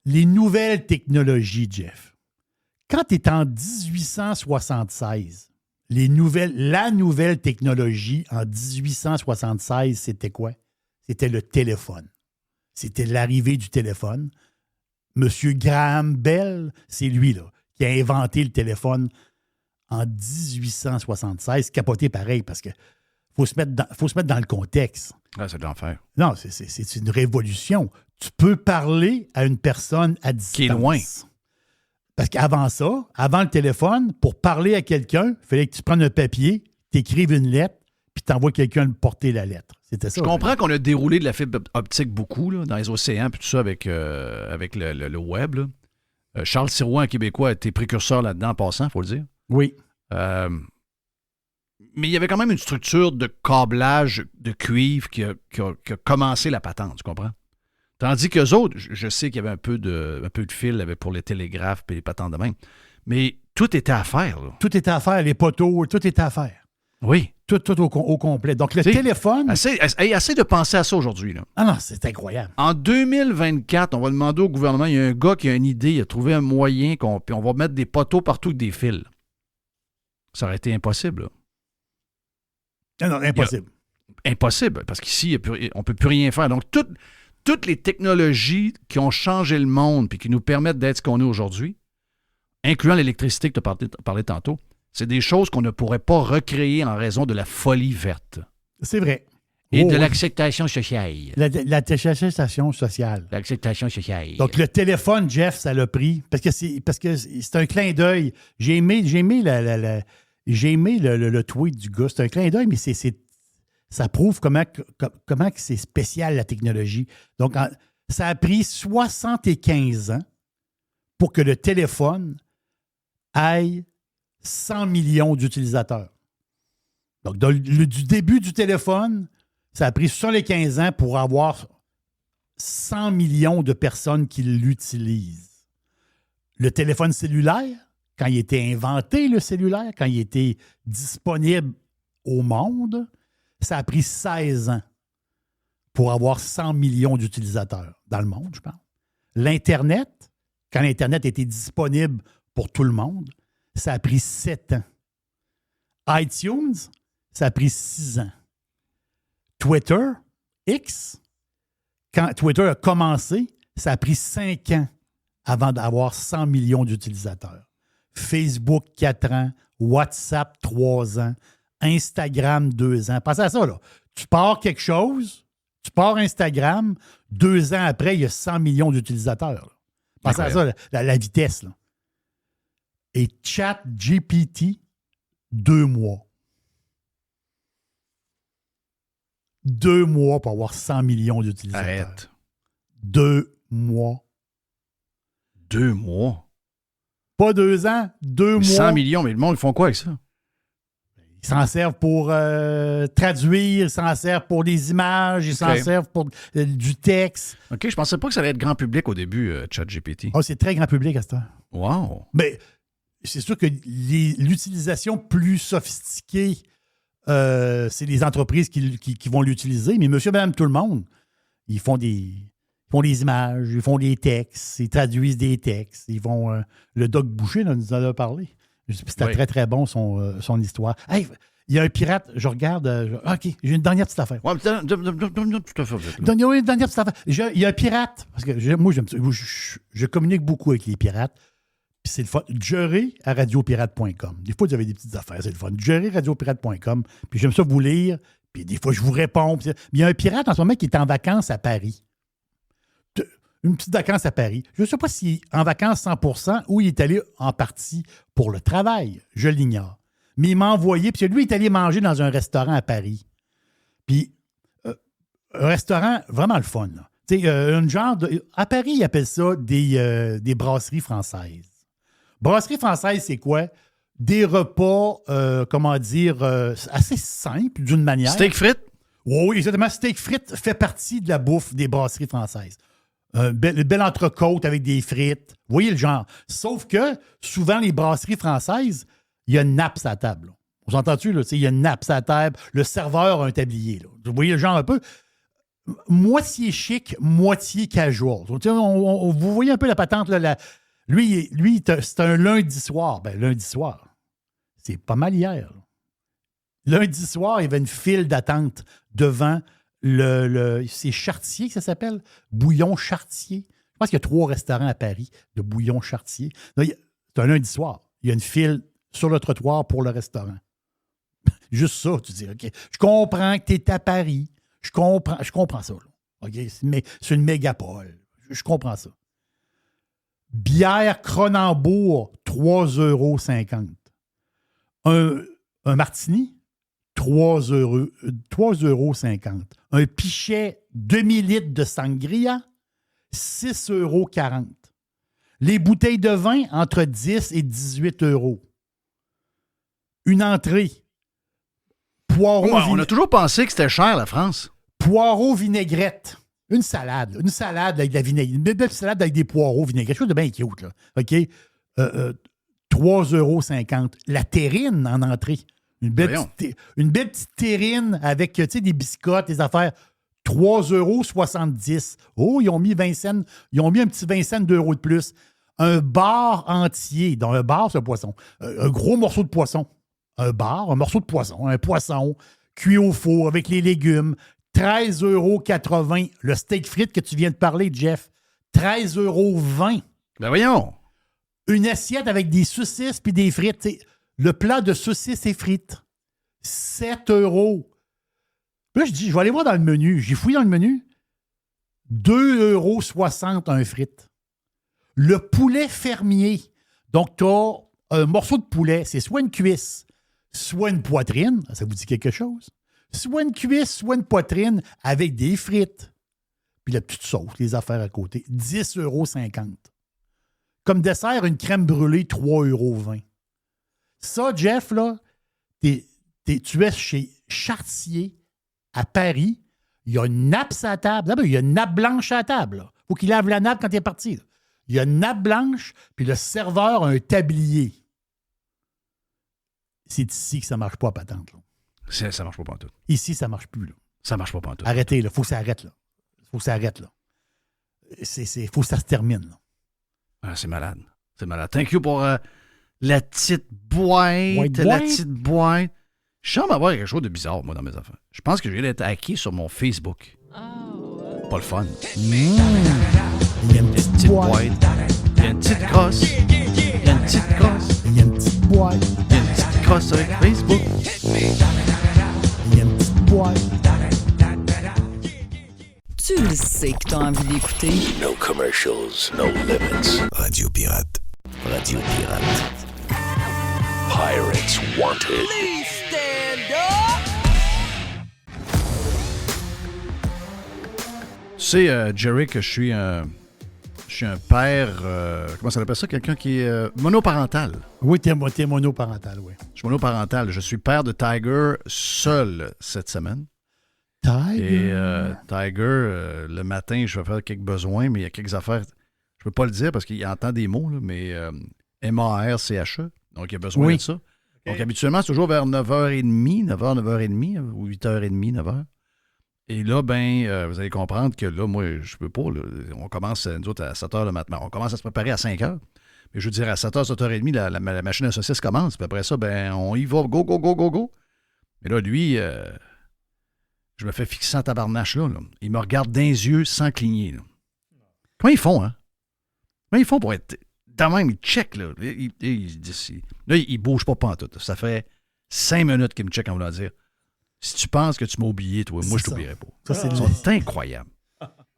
les nouvelles technologies, Jeff, quand tu es en 1876, la nouvelle technologie en 1876, c'était quoi? C'était le téléphone. C'était l'arrivée du téléphone. Monsieur Graham Bell, c'est lui là, qui a inventé le téléphone en 1876. Capoté pareil, parce que faut se mettre dans le contexte. Ah, c'est de l'enfer. Non, c'est une révolution. Tu peux parler à une personne à distance. Qui est loin. Parce qu'avant ça, avant le téléphone, pour parler à quelqu'un, il fallait que tu prennes un papier, t'écrives une lettre, puis t'envoies quelqu'un porter la lettre. C'était ça. Je comprends qu'on a déroulé de la fibre optique beaucoup là, dans les océans, puis tout ça avec le web. Là. Charles Sirois, un Québécois, a été précurseur là-dedans en passant, il faut le dire. Oui. Mais il y avait quand même une structure de câblage de cuivre qui a commencé la patente, tu comprends? Tandis qu'eux autres, je sais qu'il y avait un peu de fil pour les télégraphes et les patentes de même, mais tout était à faire. Là. Tout était à faire, les poteaux, tout était à faire. Oui. Tout au complet. Donc, le téléphone... Assez de penser à ça aujourd'hui. Là. Ah non, c'est incroyable. En 2024, on va demander au gouvernement, il y a un gars qui a une idée, il a trouvé un moyen, puis on va mettre des poteaux partout avec des fils. Ça aurait été impossible. Là. Non, impossible. Impossible, parce qu'ici, on ne peut plus rien faire. Donc, toutes les technologies qui ont changé le monde et qui nous permettent d'être ce qu'on est aujourd'hui, incluant l'électricité que tu as parlé tantôt, c'est des choses qu'on ne pourrait pas recréer en raison de la folie verte. C'est vrai. Et de l'acceptation sociale. L'acceptation sociale. L'acceptation sociale. Donc, le téléphone, Jeff, ça l'a pris. Parce que c'est un clin d'œil. J'ai aimé le tweet du gars. C'est un clin d'œil, mais ça prouve comment que c'est spécial, la technologie. Donc, ça a pris 75 ans pour que le téléphone aille 100 millions d'utilisateurs. Donc, du début du téléphone, ça a pris 75 ans pour avoir 100 millions de personnes qui l'utilisent. Le téléphone cellulaire, quand il était inventé, le cellulaire, quand il était disponible au monde, ça a pris 16 ans pour avoir 100 millions d'utilisateurs dans le monde, je pense. L'Internet, quand l'Internet était disponible pour tout le monde, ça a pris 7 ans. iTunes, ça a pris 6 ans. Twitter, X, quand Twitter a commencé, ça a pris 5 ans avant d'avoir 100 millions d'utilisateurs. Facebook, 4 ans. WhatsApp, 3 ans. Instagram, 2 ans. Pensez à ça, là. Tu pars quelque chose, tu pars Instagram, 2 ans après, il y a 100 millions d'utilisateurs. Là. Pensez à ça, la vitesse. Là. Et ChatGPT, 2 mois. 2 mois pour avoir 100 millions d'utilisateurs. Arrête. 2 mois. 2 mois? Pas 2 ans, 2 mois. 100 millions, mais le monde, ils font quoi avec ça? Ils s'en servent pour traduire, ils s'en servent pour des images, ils s'en servent pour du texte. OK, je pensais pas que ça allait être grand public au début, ChatGPT. Oh, c'est très grand public à ce temps. Wow! Mais c'est sûr que l'utilisation plus sophistiquée, c'est les entreprises qui vont l'utiliser, mais monsieur, madame, tout le monde, ils font des images, ils font des textes, ils traduisent des textes, ils vont... le Doc Boucher nous en a parlé. C'était très, très bon, son histoire. Hey, il y a un pirate, je regarde... OK, j'ai une dernière petite affaire. Ouais, tout à fait. Une dernière petite affaire. Il y a un pirate, parce que moi, je communique beaucoup avec les pirates, puis c'est le fun. Jerry@radiopirate.com. Des fois, vous avez des petites affaires, c'est le fun. Jerry@radiopirate.com, puis j'aime ça vous lire, puis des fois, je vous réponds. Puis il y a un pirate en ce moment qui est en vacances à Paris. Une petite vacance à Paris. Je ne sais pas s'il est en vacances 100% ou il est allé en partie pour le travail. Je l'ignore. Mais il m'a envoyé, puis lui, il est allé manger dans un restaurant à Paris. Puis, un restaurant vraiment le fun. Tu sais, à Paris, ils appellent ça des brasseries françaises. Brasserie française, c'est quoi? Des repas, assez simples d'une manière. Steak frites? Oui, exactement. Steak frites fait partie de la bouffe des brasseries françaises. Une belle entrecôte avec des frites. Vous voyez le genre. Sauf que, souvent, les brasseries françaises, il y a une nappe à la table. Là. Vous entendez-tu? Là? Il y a une nappe à la table. Le serveur a un tablier. Là. Vous voyez le genre un peu? Moitié chic, moitié casual. Vous voyez un peu la patente. Là, lui, c'est un lundi soir. Ben, lundi soir, c'est pas mal hier. Là. Lundi soir, il y avait une file d'attente devant c'est Chartier que ça s'appelle? Bouillon Chartier. Je pense qu'il y a 3 restaurants à Paris de Bouillon Chartier. C'est un lundi soir. Il y a une file sur le trottoir pour le restaurant. Juste ça, tu dis, OK, je comprends que tu es à Paris. Je comprends ça. Là. OK? C'est une mégapole. Je comprends ça. Bière Cronenbourg, 3,50 €. Un martini, 3,50 €. Un pichet demi-litre de sangria, 6,40 €. Les bouteilles de vin, entre 10 et 18 €. Une entrée. Poireaux. On a toujours pensé que c'était cher, la France. Poireaux vinaigrette. Une salade avec de la vinaigrette. Une belle salade avec des poireaux vinaigrette. Quelque chose de bien cute, là. OK? 3,50 €. La terrine en entrée. Une belle petite terrine avec des biscottes, des affaires. 3,70 €. Oh, ils ont mis 20 cents. Ils ont mis un petit 20 cents d'euros de plus. Un bar entier. Dans un bar, c'est un poisson. Un gros morceau de poisson. Un morceau de poisson. Un poisson cuit au four avec les légumes. 13,80 €. Le steak frites que tu viens de parler, Jeff. 13,20 €. Ben voyons. Une assiette avec des saucisses puis des frites. Le plat de saucisses et frites. 7 €. Puis là, je dis, je vais aller voir dans le menu. J'ai fouillé dans le menu. 2,60 € un frite. Le poulet fermier. Donc, tu as un morceau de poulet. C'est soit une cuisse, soit une poitrine. Ça vous dit quelque chose? Soit une cuisse, soit une poitrine avec des frites. Puis la petite sauce, les affaires à côté. 10,50 €. Comme dessert, une crème brûlée, 3,20 €. Ça, Jeff, là, tu es chez Chartier à Paris. Il y a une nappe à la table. D'abord, il y a une nappe blanche à la table. Il faut qu'il lave la nappe quand il est parti. Là. Il y a une nappe blanche, puis le serveur a un tablier. C'est ici que ça ne marche pas à patente. Là. Ça marche pas pantoute. Ici, ça ne marche plus. Là. Ça marche pas pantoute. Arrêtez, il faut que ça arrête. Là. Faut que ça arrête. Là. Faut que ça se termine. Là. Ah, c'est malade. C'est malade. Thank you pour la petite boîte. La petite boîte. Je sens m'avoir quelque chose de bizarre, moi, dans mes affaires. Je pense que je viens d'être hacké sur mon Facebook. Pas le fun. Il y a une petite boîte. Il y a une petite crosse. Il y a une petite crosse. Il y a une petite boîte. Il y a une petite crosse avec Facebook. Il y a une petite boîte. Tu le sais que t'as envie d'écouter. No commercials, no limits. Radio Pirate. Radio Pirate. Pirates Wanted. Please stand up! Tu sais, Jerry, que je suis suis un père, comment ça s'appelle ça? Quelqu'un qui est monoparental. Oui, t'es monoparental, oui. Je suis monoparental. Je suis père de Tiger seul cette semaine. Tiger? Et Tiger, le matin, je vais faire quelques besoins, mais il y a quelques affaires. Je peux pas le dire parce qu'il entend des mots, là, mais M-A-R-C-H-E. Donc, il a besoin de ça. Donc, habituellement, c'est toujours vers 9h30, 9h30, ou 8h30, 9h. Et là, vous allez comprendre que là, moi, je peux pas. Là, on commence, nous autres, à 7h le matin. On commence à se préparer à 5h. Mais je veux dire, à 7h, 7h30, la machine à saucisse commence. Puis après ça, on y va, go, go, go, go, go. Mais là, lui, je me fais fixer en tabarnache là. Il me regarde dans les yeux sans cligner. Là. Comment ils font, hein? Comment ils font pour être... Dans même, ils checkent, là. Il bouge pas en tout. Ça fait 5 minutes qu'il me check en voulant dire si tu penses que tu m'as oublié, toi, moi, je t'oublierai pas. C'est incroyable.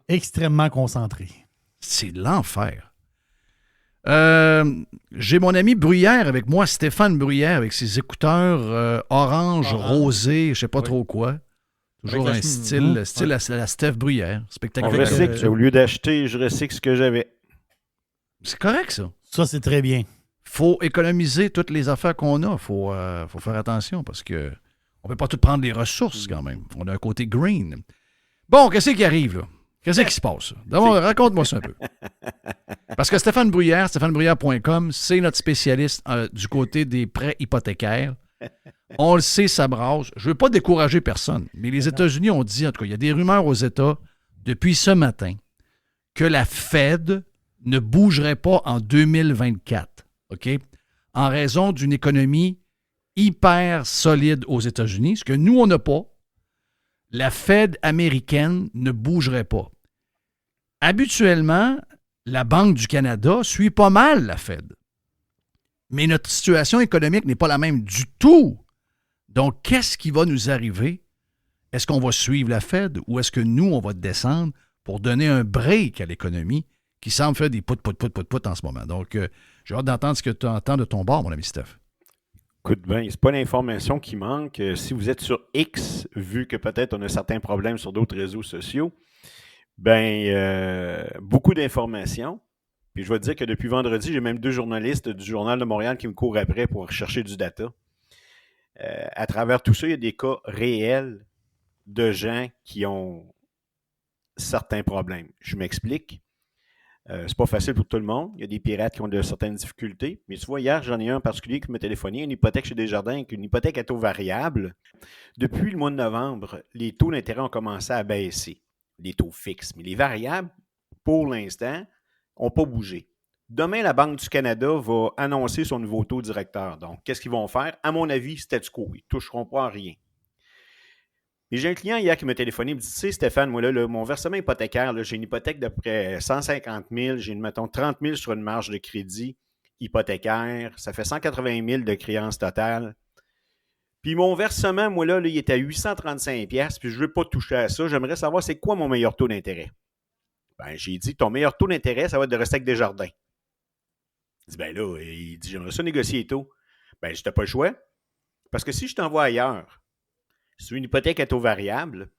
Extrêmement concentré. C'est l'enfer. J'ai mon ami Bruyère avec moi, Stéphane Bruyère, avec ses écouteurs orange, rosé, je sais pas trop quoi. Toujours un style à la Steph Bruyère. Spectaculaire. Au lieu d'acheter, je recycle ce que j'avais. C'est correct, ça. Ça, c'est très bien. Faut économiser toutes les affaires qu'on a. Faut faire attention parce que on ne peut pas tout prendre les ressources quand même. On a un côté green. Bon, qu'est-ce qui arrive, là? Qu'est-ce qui se passe? D'abord, raconte-moi ça un peu. Parce que Stéphane Bruyère, stéphanebruyère.com, c'est notre spécialiste du côté des prêts hypothécaires. On le sait, ça brasse. Je ne veux pas décourager personne, mais les États-Unis ont dit, en tout cas, il y a des rumeurs aux États depuis ce matin que la Fed ne bougerait pas en 2024, OK? En raison d'une économie hyper solide aux États-Unis, ce que nous, on n'a pas. La Fed américaine ne bougerait pas. Habituellement, la Banque du Canada suit pas mal la Fed. Mais notre situation économique n'est pas la même du tout. Donc, qu'est-ce qui va nous arriver? Est-ce qu'on va suivre la Fed ou est-ce que nous, on va descendre pour donner un break à l'économie qui semble faire des pout en ce moment? Donc, j'ai hâte d'entendre ce que tu entends de ton bord, mon ami Steph. Écoute bien, c'est pas l'information qui manque. Si vous êtes sur X, vu que peut-être on a certains problèmes sur d'autres réseaux sociaux, beaucoup d'informations. Puis je vais te dire que depuis vendredi, j'ai même 2 journalistes du Journal de Montréal qui me courent après pour chercher du data. À travers tout ça, il y a des cas réels de gens qui ont certains problèmes. Je m'explique. C'est pas facile pour tout le monde. Il y a des pirates qui ont de certaines difficultés. Mais tu vois, hier, j'en ai un en particulier qui m'a téléphoné, une hypothèque chez Desjardins, avec une hypothèque à taux variable. Depuis le mois de novembre, les taux d'intérêt ont commencé à baisser. Les taux fixes. Mais les variables, pour l'instant, n'ont pas bougé. Demain, la Banque du Canada va annoncer son nouveau taux directeur. Donc, qu'est-ce qu'ils vont faire? À mon avis, statu quo. Ils ne toucheront pas à rien. Et j'ai un client hier qui m'a téléphoné, il me dit, tu sais, Stéphane, moi, là, mon versement hypothécaire, là, j'ai une hypothèque de près 150 000, j'ai, mettons, 30 000 sur une marge de crédit hypothécaire, ça fait 180 000 de créance totale. Puis mon versement, moi, là, il est à 835 $, puis je ne veux pas toucher à ça. J'aimerais savoir c'est quoi mon meilleur taux d'intérêt. J'ai dit, ton meilleur taux d'intérêt, ça va être de rester avec Desjardins. Il dit, j'aimerais ça négocier les taux. Je n'ai pas le choix. Parce que si je t'envoie ailleurs, si tu veux une hypothèque à taux variable,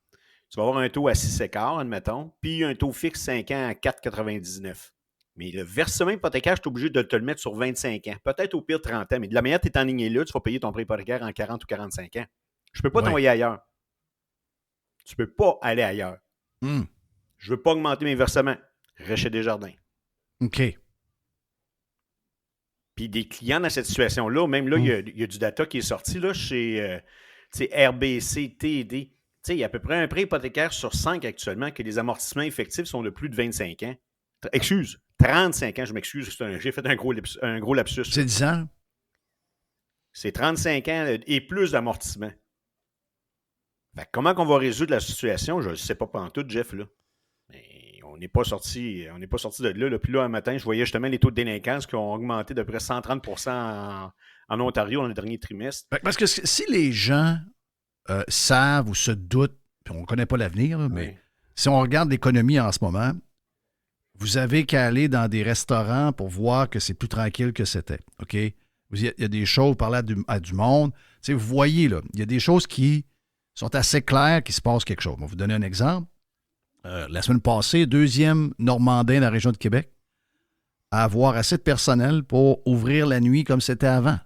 tu vas avoir un taux à 6,25, admettons, puis un taux fixe 5 ans à 4,99. Mais le versement hypothécaire, je suis obligé de te le mettre sur 25 ans. Peut-être au pire 30 ans. Mais de la manière que tu es enligné là, tu vas payer ton prêt hypothécaire en 40 ou 45 ans. Je ne peux pas t'envoyer ailleurs. Tu ne peux pas aller ailleurs. Je ne veux pas augmenter mes versements. Reste chez Desjardins. OK. Puis des clients dans cette situation-là, même là, il y a du data qui est sorti là, chez RBC, TD. Il y a à peu près un prêt hypothécaire sur 5 actuellement que les amortissements effectifs sont de plus de 25 ans. 35 ans, je m'excuse, j'ai fait un gros lapsus. C'est 10 ans? C'est 35 ans et plus d'amortissement. Fait que comment on va résoudre la situation? Je ne sais pas pantoute, Jeff, là. Mais on n'est pas sorti de là. Puis là, un matin, je voyais justement les taux de délinquance qui ont augmenté de près 130 % en Ontario dans le dernier trimestre. Parce que si les gens savent ou se doutent, puis on ne connaît pas l'avenir, là, mais si on regarde l'économie en ce moment, vous avez qu'à aller dans des restaurants pour voir que c'est plus tranquille que c'était. OK? Il y a des choses, parler à du monde. Vous voyez, là, il y a des choses qui sont assez claires qu'il se passe quelque chose. Je vais vous donner un exemple. La semaine passée, 2e Normandin dans la région de Québec, à avoir assez de personnel pour ouvrir la nuit comme c'était avant.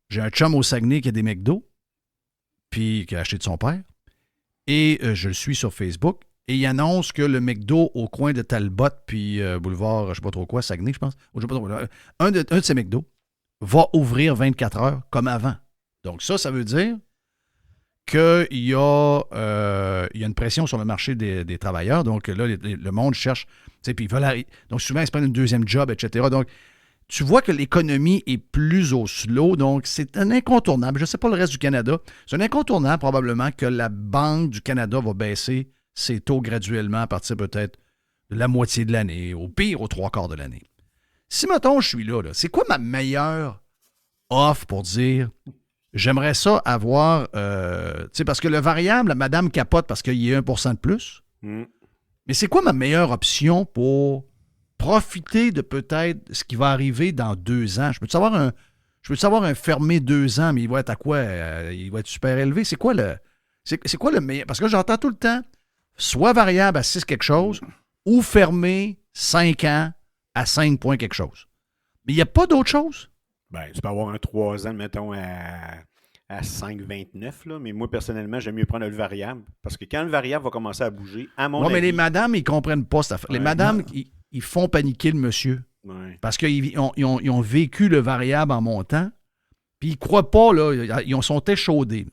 J'ai un chum au Saguenay qui a des McDo, puis qui a acheté de son père, et je le suis sur Facebook, et il annonce que le McDo au coin de Talbot, puis boulevard, je ne sais pas trop quoi, Saguenay, je pense, ou je sais pas trop, un de ces McDo va ouvrir 24 heures comme avant. Donc ça veut dire qu'il y a une pression sur le marché des travailleurs. Donc là, le monde cherche, puis ils veulent donc souvent, ils se prennent une deuxième job, etc. Donc, tu vois que l'économie est plus au slow, donc c'est un incontournable. Je ne sais pas le reste du Canada. C'est un incontournable probablement que la Banque du Canada va baisser ses taux graduellement à partir peut-être de la moitié de l'année, au pire, aux 3/4 de l'année. Si, mettons, je suis là, c'est quoi ma meilleure offre pour dire j'aimerais ça avoir, parce que le variable, la madame capote parce qu'il y a 1% de plus. Mais c'est quoi ma meilleure option pour profiter de peut-être ce qui va arriver dans 2 ans? Je peux-tu savoir un fermé 2 ans, mais il va être à quoi? Il va être super élevé. C'est quoi le meilleur? Parce que j'entends tout le temps, soit variable à 6 quelque chose, ou fermé 5 ans à 5 points quelque chose. Mais il n'y a pas d'autre chose? Ben, tu peux avoir un 3 ans, mettons, à 5,29, là, mais moi, personnellement, j'aime mieux prendre le variable. Parce que quand le variable va commencer à bouger, à mon avis... mais les madames, ils ne comprennent pas cette affaire. Les madames, ils font paniquer le monsieur. Ouais. Parce qu'ils ont vécu le variable en montant, puis ils ne croient pas, là, ils sont échaudés. Là.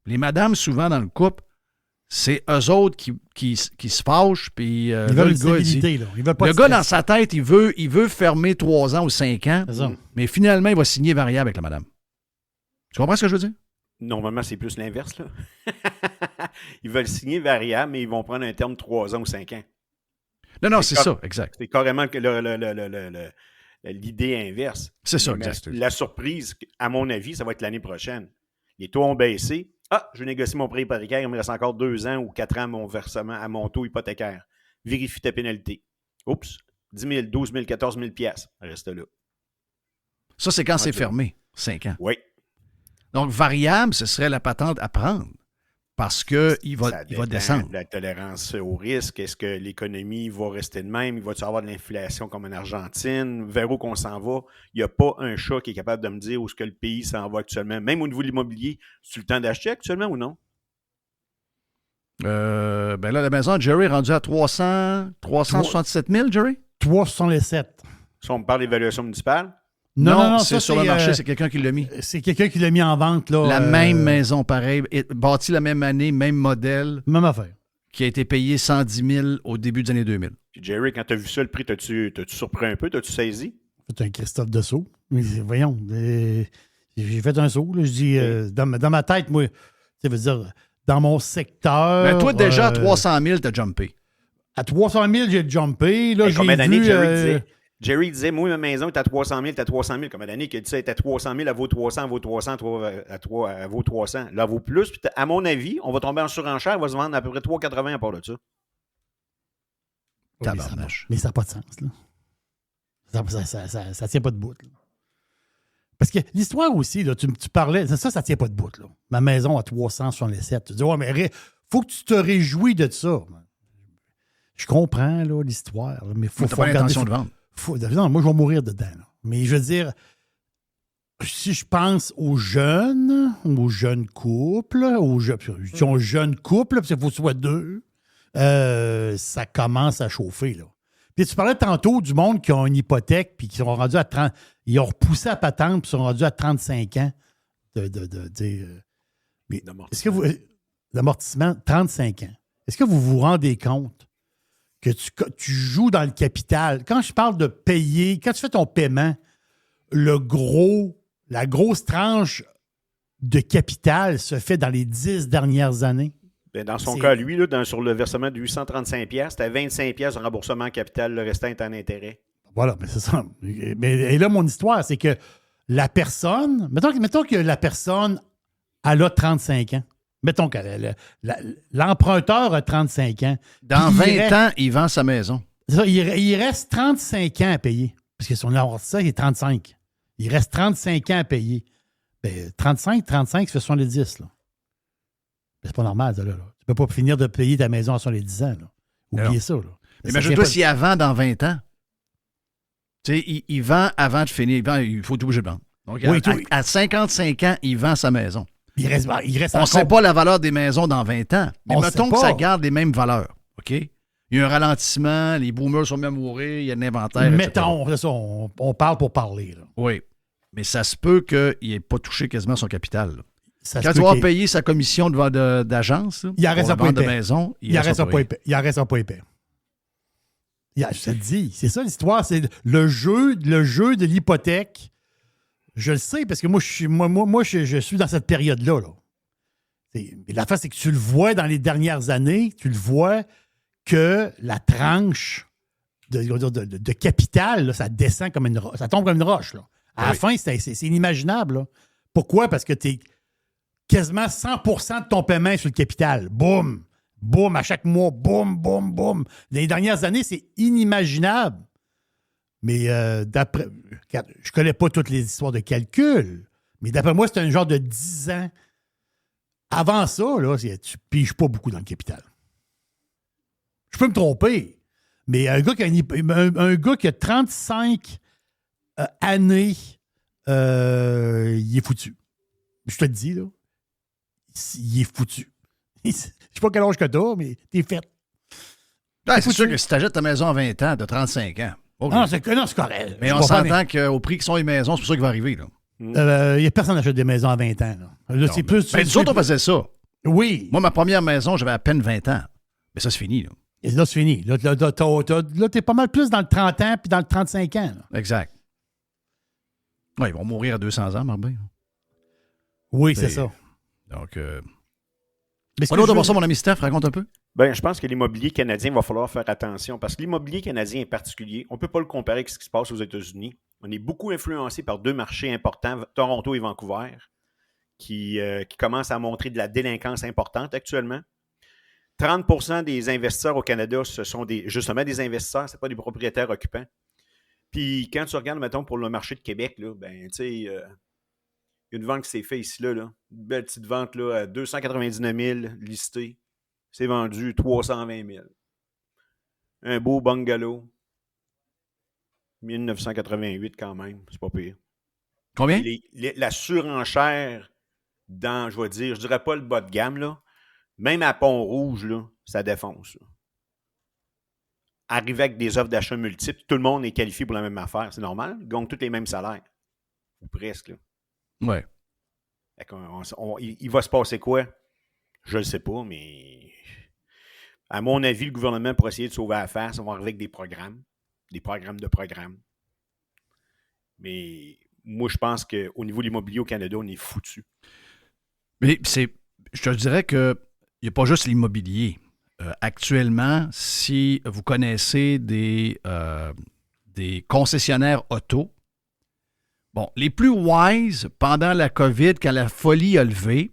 Les madames, souvent, dans le couple, c'est eux autres qui se fâchent, puis ils veulent une stabilité, là. Ils veulent pas le de gars, stress. dans sa tête, il veut fermer 3 ans ou 5 ans, C'est ça. mais finalement, il va signer variable avec la madame. Tu comprends ce que je veux dire? Normalement, c'est plus l'inverse, là. Ils veulent signer variable, mais ils vont prendre un terme 3 ans ou 5 ans. Non, c'est ça, exact. C'est carrément l'idée inverse. C'est ça, Mais exact. la surprise, à mon avis, ça va être l'année prochaine. Les taux ont baissé. Ah, je négocie mon prêt hypothécaire, il me reste encore 2 ans ou 4 ans à mon versement, à mon taux hypothécaire. Vérifie ta pénalité. Oups, 10 000, 12 000, 14 000 piastres. Reste là. Ça, c'est quand c'est fermé, 5 ans. Oui. Donc, variable, ce serait la patente à prendre parce qu'il va descendre. La tolérance au risque. Est-ce que l'économie va rester de même? Il va-tu avoir de l'inflation comme en Argentine? Vers où qu'on s'en va? Il n'y a pas un chat qui est capable de me dire où est-ce que le pays s'en va actuellement. Même au niveau de l'immobilier, c'est le temps d'acheter actuellement ou non? Là, la maison de Jerry est rendue à 367 000, Jerry? 367. Si on me parle d'évaluation municipale, Non, ça, c'est sur le marché, c'est quelqu'un qui l'a mis. C'est quelqu'un qui l'a mis en vente, là. La même maison, pareil, bâtie la même année, même modèle, Même affaire. qui a été payé 110 000 au début des années 2000. puis Jerry, quand tu as vu ça, le prix, t'as-tu surpris un peu? T'as-tu saisi? C'est un Christophe Dessault. Mais voyons, j'ai fait un saut. Là, je dis, dans ma tête, moi, ça veut dire, dans mon secteur... Mais toi, déjà, à 300 000, t'as jumpé. À 300 000, j'ai jumpé. Là, Hey, combien j'ai d'années vu... Jerry disait? Jerry disait, moi, ma maison est à 300 000, t'es à 300 000. Combien d'années qu'il dit ça, elle est à 300 000, elle vaut 300, elle vaut 300, elle vaut 300. Là, elle vaut plus. Puis à mon avis, on va tomber en surenchère, elle va se vendre à peu près 3,80 à part de ça. Tabarnouche. Mais ça n'a pas de sens, là. Ça tient pas de bout, là. Parce que l'histoire aussi, là, tu parlais, ça tient pas de bout, là. Ma maison à 367. Tu dis, ouais, mais faut que tu te réjouis de ça. Je comprends, là, l'histoire, là, mais faut T'as pas l'intention de vendre. Non, moi, je vais mourir dedans, là. Mais je veux dire, si je pense aux jeunes couples, aux jeunes couples, parce qu'il faut que ce soit 2, ça commence à chauffer, là. Puis tu parlais tantôt du monde qui ont une hypothèque puis qui sont rendus à 30... Ils ont repoussé la patente puis sont rendus à 35 ans mais est-ce que vous... L'amortissement, 35 ans. Est-ce que vous vous rendez compte que tu joues dans le capital? Quand je parle de payer, quand tu fais ton paiement, la grosse tranche de capital se fait dans les 10 dernières années. Ben, dans son cas, lui, là, sur le versement de 835 $, c'était 25 $ de remboursement capital, le restant est en intérêt. Voilà, mais c'est ça. Et là, mon histoire, c'est que la personne, mettons que la personne, elle a 35 ans. Mettons que l'emprunteur a 35 ans. Dans 20 ans, il vend sa maison. C'est ça, il reste 35 ans à payer. Parce que son amortissement, il est 35. Il reste 35 ans à payer. Ben, 35, ça fait 70, là. C'est pas normal, ça, là. Tu peux pas finir de payer ta maison à 70 ans, là. Oubliez ça, là. Imagine-toi s'il y a vend dans 20 ans. Tu sais, il vend avant de finir. Il faut être obligé de vendre. Donc, Oui, à 55 ans, il vend sa maison. Il reste On ne sait pas la valeur des maisons dans 20 ans. Mais On mettons sait que pas. ça garde les mêmes valeurs. OK? Il y a un ralentissement, les boomers sont même à mourir, il y a de l'inventaire. etc. Mettons, c'est ça, on parle pour parler. Là. Oui. Mais ça se peut qu'il n'ait pas touché quasiment son capital. Là. Ça se Quand peut tu vas qu'il- payer sa commission d'agence, là, Il en pour reste la pas vente de épais. maison, Il en reste pas rien. épais. Il en reste pas épais. Je te le dis, c'est ça l'histoire, c'est le jeu de l'hypothèque. Je le sais parce que moi, je suis dans cette période-là. Là. Mais l'affaire, c'est que tu le vois dans les dernières années, tu le vois que la tranche de capital, là, ça descend comme une roche, ça tombe comme une roche. Là. À la fin, c'est inimaginable. Là. Pourquoi? Parce que tu es quasiment 100% de ton paiement sur le capital. Boum! Boum! À chaque mois, boum, boum, boum. Dans les dernières années, c'est inimaginable. Mais d'après... Regarde, je connais pas toutes les histoires de calcul, mais d'après moi, c'est un genre de 10 ans. Avant ça, là, tu piges pas beaucoup dans le capital. Je peux me tromper, mais un gars qui a 35 années, il est foutu. Je te le dis, là. Il est foutu. Je sais pas quel âge que t'as, mais t'es fait. C'est sûr que si tu achètes ta maison à 20 ans, tu as 35 ans. Okay. Non, c'est correct. Mais Je on comprends, s'entend qu'au prix que sont les maisons, c'est pour ça qu'il va arriver. Là. Il n'y a personne qui achète des maisons à 20 ans. Là, c'est plus. Ben, nous autres, on faisait ça. Oui. Moi, ma première maison, j'avais à peine 20 ans. Mais ça, c'est fini. Là. Et là, c'est fini. Là, t'es pas mal plus dans le 30 ans puis dans le 35 ans. Là. Exact. Ouais, ils vont mourir à 200 ans, Marbin. Oui, c'est ça. Donc, Mais ce on que a je voir veux- ça, mon ami Steph, raconte un peu. Ben, je pense que l'immobilier canadien va falloir faire attention parce que l'immobilier canadien en particulier, on ne peut pas le comparer avec ce qui se passe aux États-Unis. On est beaucoup influencé par deux marchés importants, Toronto et Vancouver, qui commencent à montrer de la délinquance importante actuellement. 30% des investisseurs au Canada, ce sont justement des investisseurs, ce n'est pas des propriétaires occupants. Puis quand tu regardes, mettons, pour le marché de Québec, là, ben, tu sais, il y a une vente qui s'est faite ici, là, une belle petite vente là, à 299 000 listée. C'est vendu 320 000. Un beau bungalow. 1988 quand même, c'est pas pire. Combien? La surenchère dans, je dirais pas le bas de gamme, là. Même à Pont-Rouge, là, ça défonce. Là. Arriver avec des offres d'achat multiples, tout le monde est qualifié pour la même affaire, c'est normal. Ils gagnent tous les mêmes salaires. Ou presque, là. Ouais. Il va se passer quoi? Je ne sais pas, mais à mon avis, le gouvernement, pour essayer de sauver la face, on va arriver avec des programmes de programmes. Mais moi, je pense qu'au niveau de l'immobilier au Canada, on est foutu. Mais je te dirais qu'il n'y a pas juste l'immobilier. Actuellement, si vous connaissez des concessionnaires auto, bon, les plus wise, pendant la COVID, quand la folie a levé,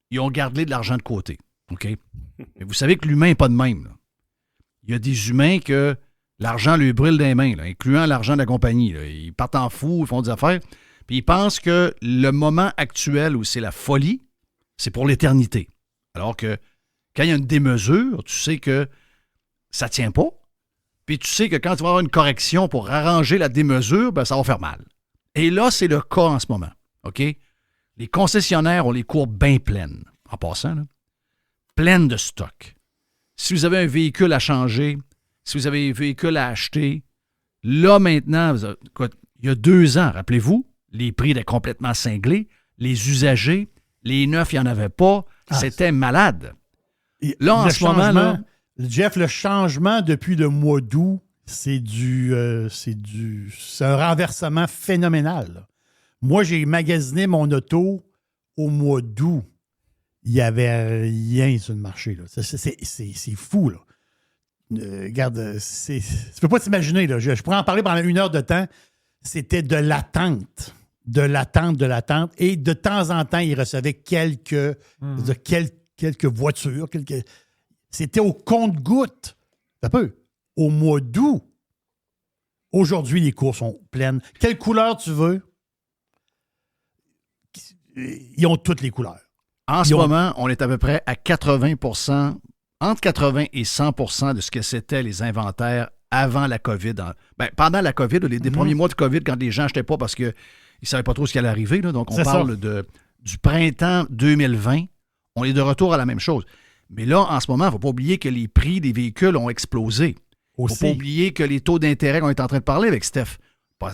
ils ont gardé de l'argent de côté. OK? Mais vous savez que l'humain n'est pas de même. Là. Il y a des humains que l'argent lui brûle des mains, là, incluant l'argent de la compagnie. Là. Ils partent en fou, ils font des affaires. Puis ils pensent que le moment actuel où c'est la folie, c'est pour l'éternité. Alors que quand il y a une démesure, tu sais que ça ne tient pas. Puis tu sais que quand tu vas avoir une correction pour arranger la démesure, ben, ça va faire mal. Et là, c'est le cas en ce moment. OK? Les concessionnaires ont les courbes bien pleines, en passant, là. Pleines de stock. Si vous avez un véhicule à changer, si vous avez un véhicule à acheter, là, maintenant, il y a 2 ans, rappelez-vous, les prix étaient complètement cinglés. Les usagers, les neufs, il n'y en avait pas. C'était malade. Là, en ce moment, là, Jeff, le changement depuis le mois d'août, c'est un renversement phénoménal. Là. Moi, j'ai magasiné mon auto au mois d'août. Il n'y avait rien sur le marché. Là. C'est fou. Là. Regarde, tu ne peux pas t'imaginer. Là. Je pourrais en parler pendant 1 heure de temps. C'était de l'attente. De l'attente. Et de temps en temps, il recevait quelques voitures. C'était au compte-gouttes. Un peu. Au mois d'août. Aujourd'hui, les cours sont pleines. Quelle couleur tu veux? Ils ont toutes les couleurs. En ce moment, on est à peu près à 80 entre 80 et 100 de ce que c'était les inventaires avant la COVID. Pendant la COVID, les premiers mois de COVID, quand les gens n'achetaient pas parce qu'ils ne savaient pas trop ce qui allait arriver. Là, donc, on parle du printemps 2020. On est de retour à la même chose. Mais là, en ce moment, il ne faut pas oublier que les prix des véhicules ont explosé. Il ne faut pas oublier que les taux d'intérêt qu'on est en train de parler avec Steph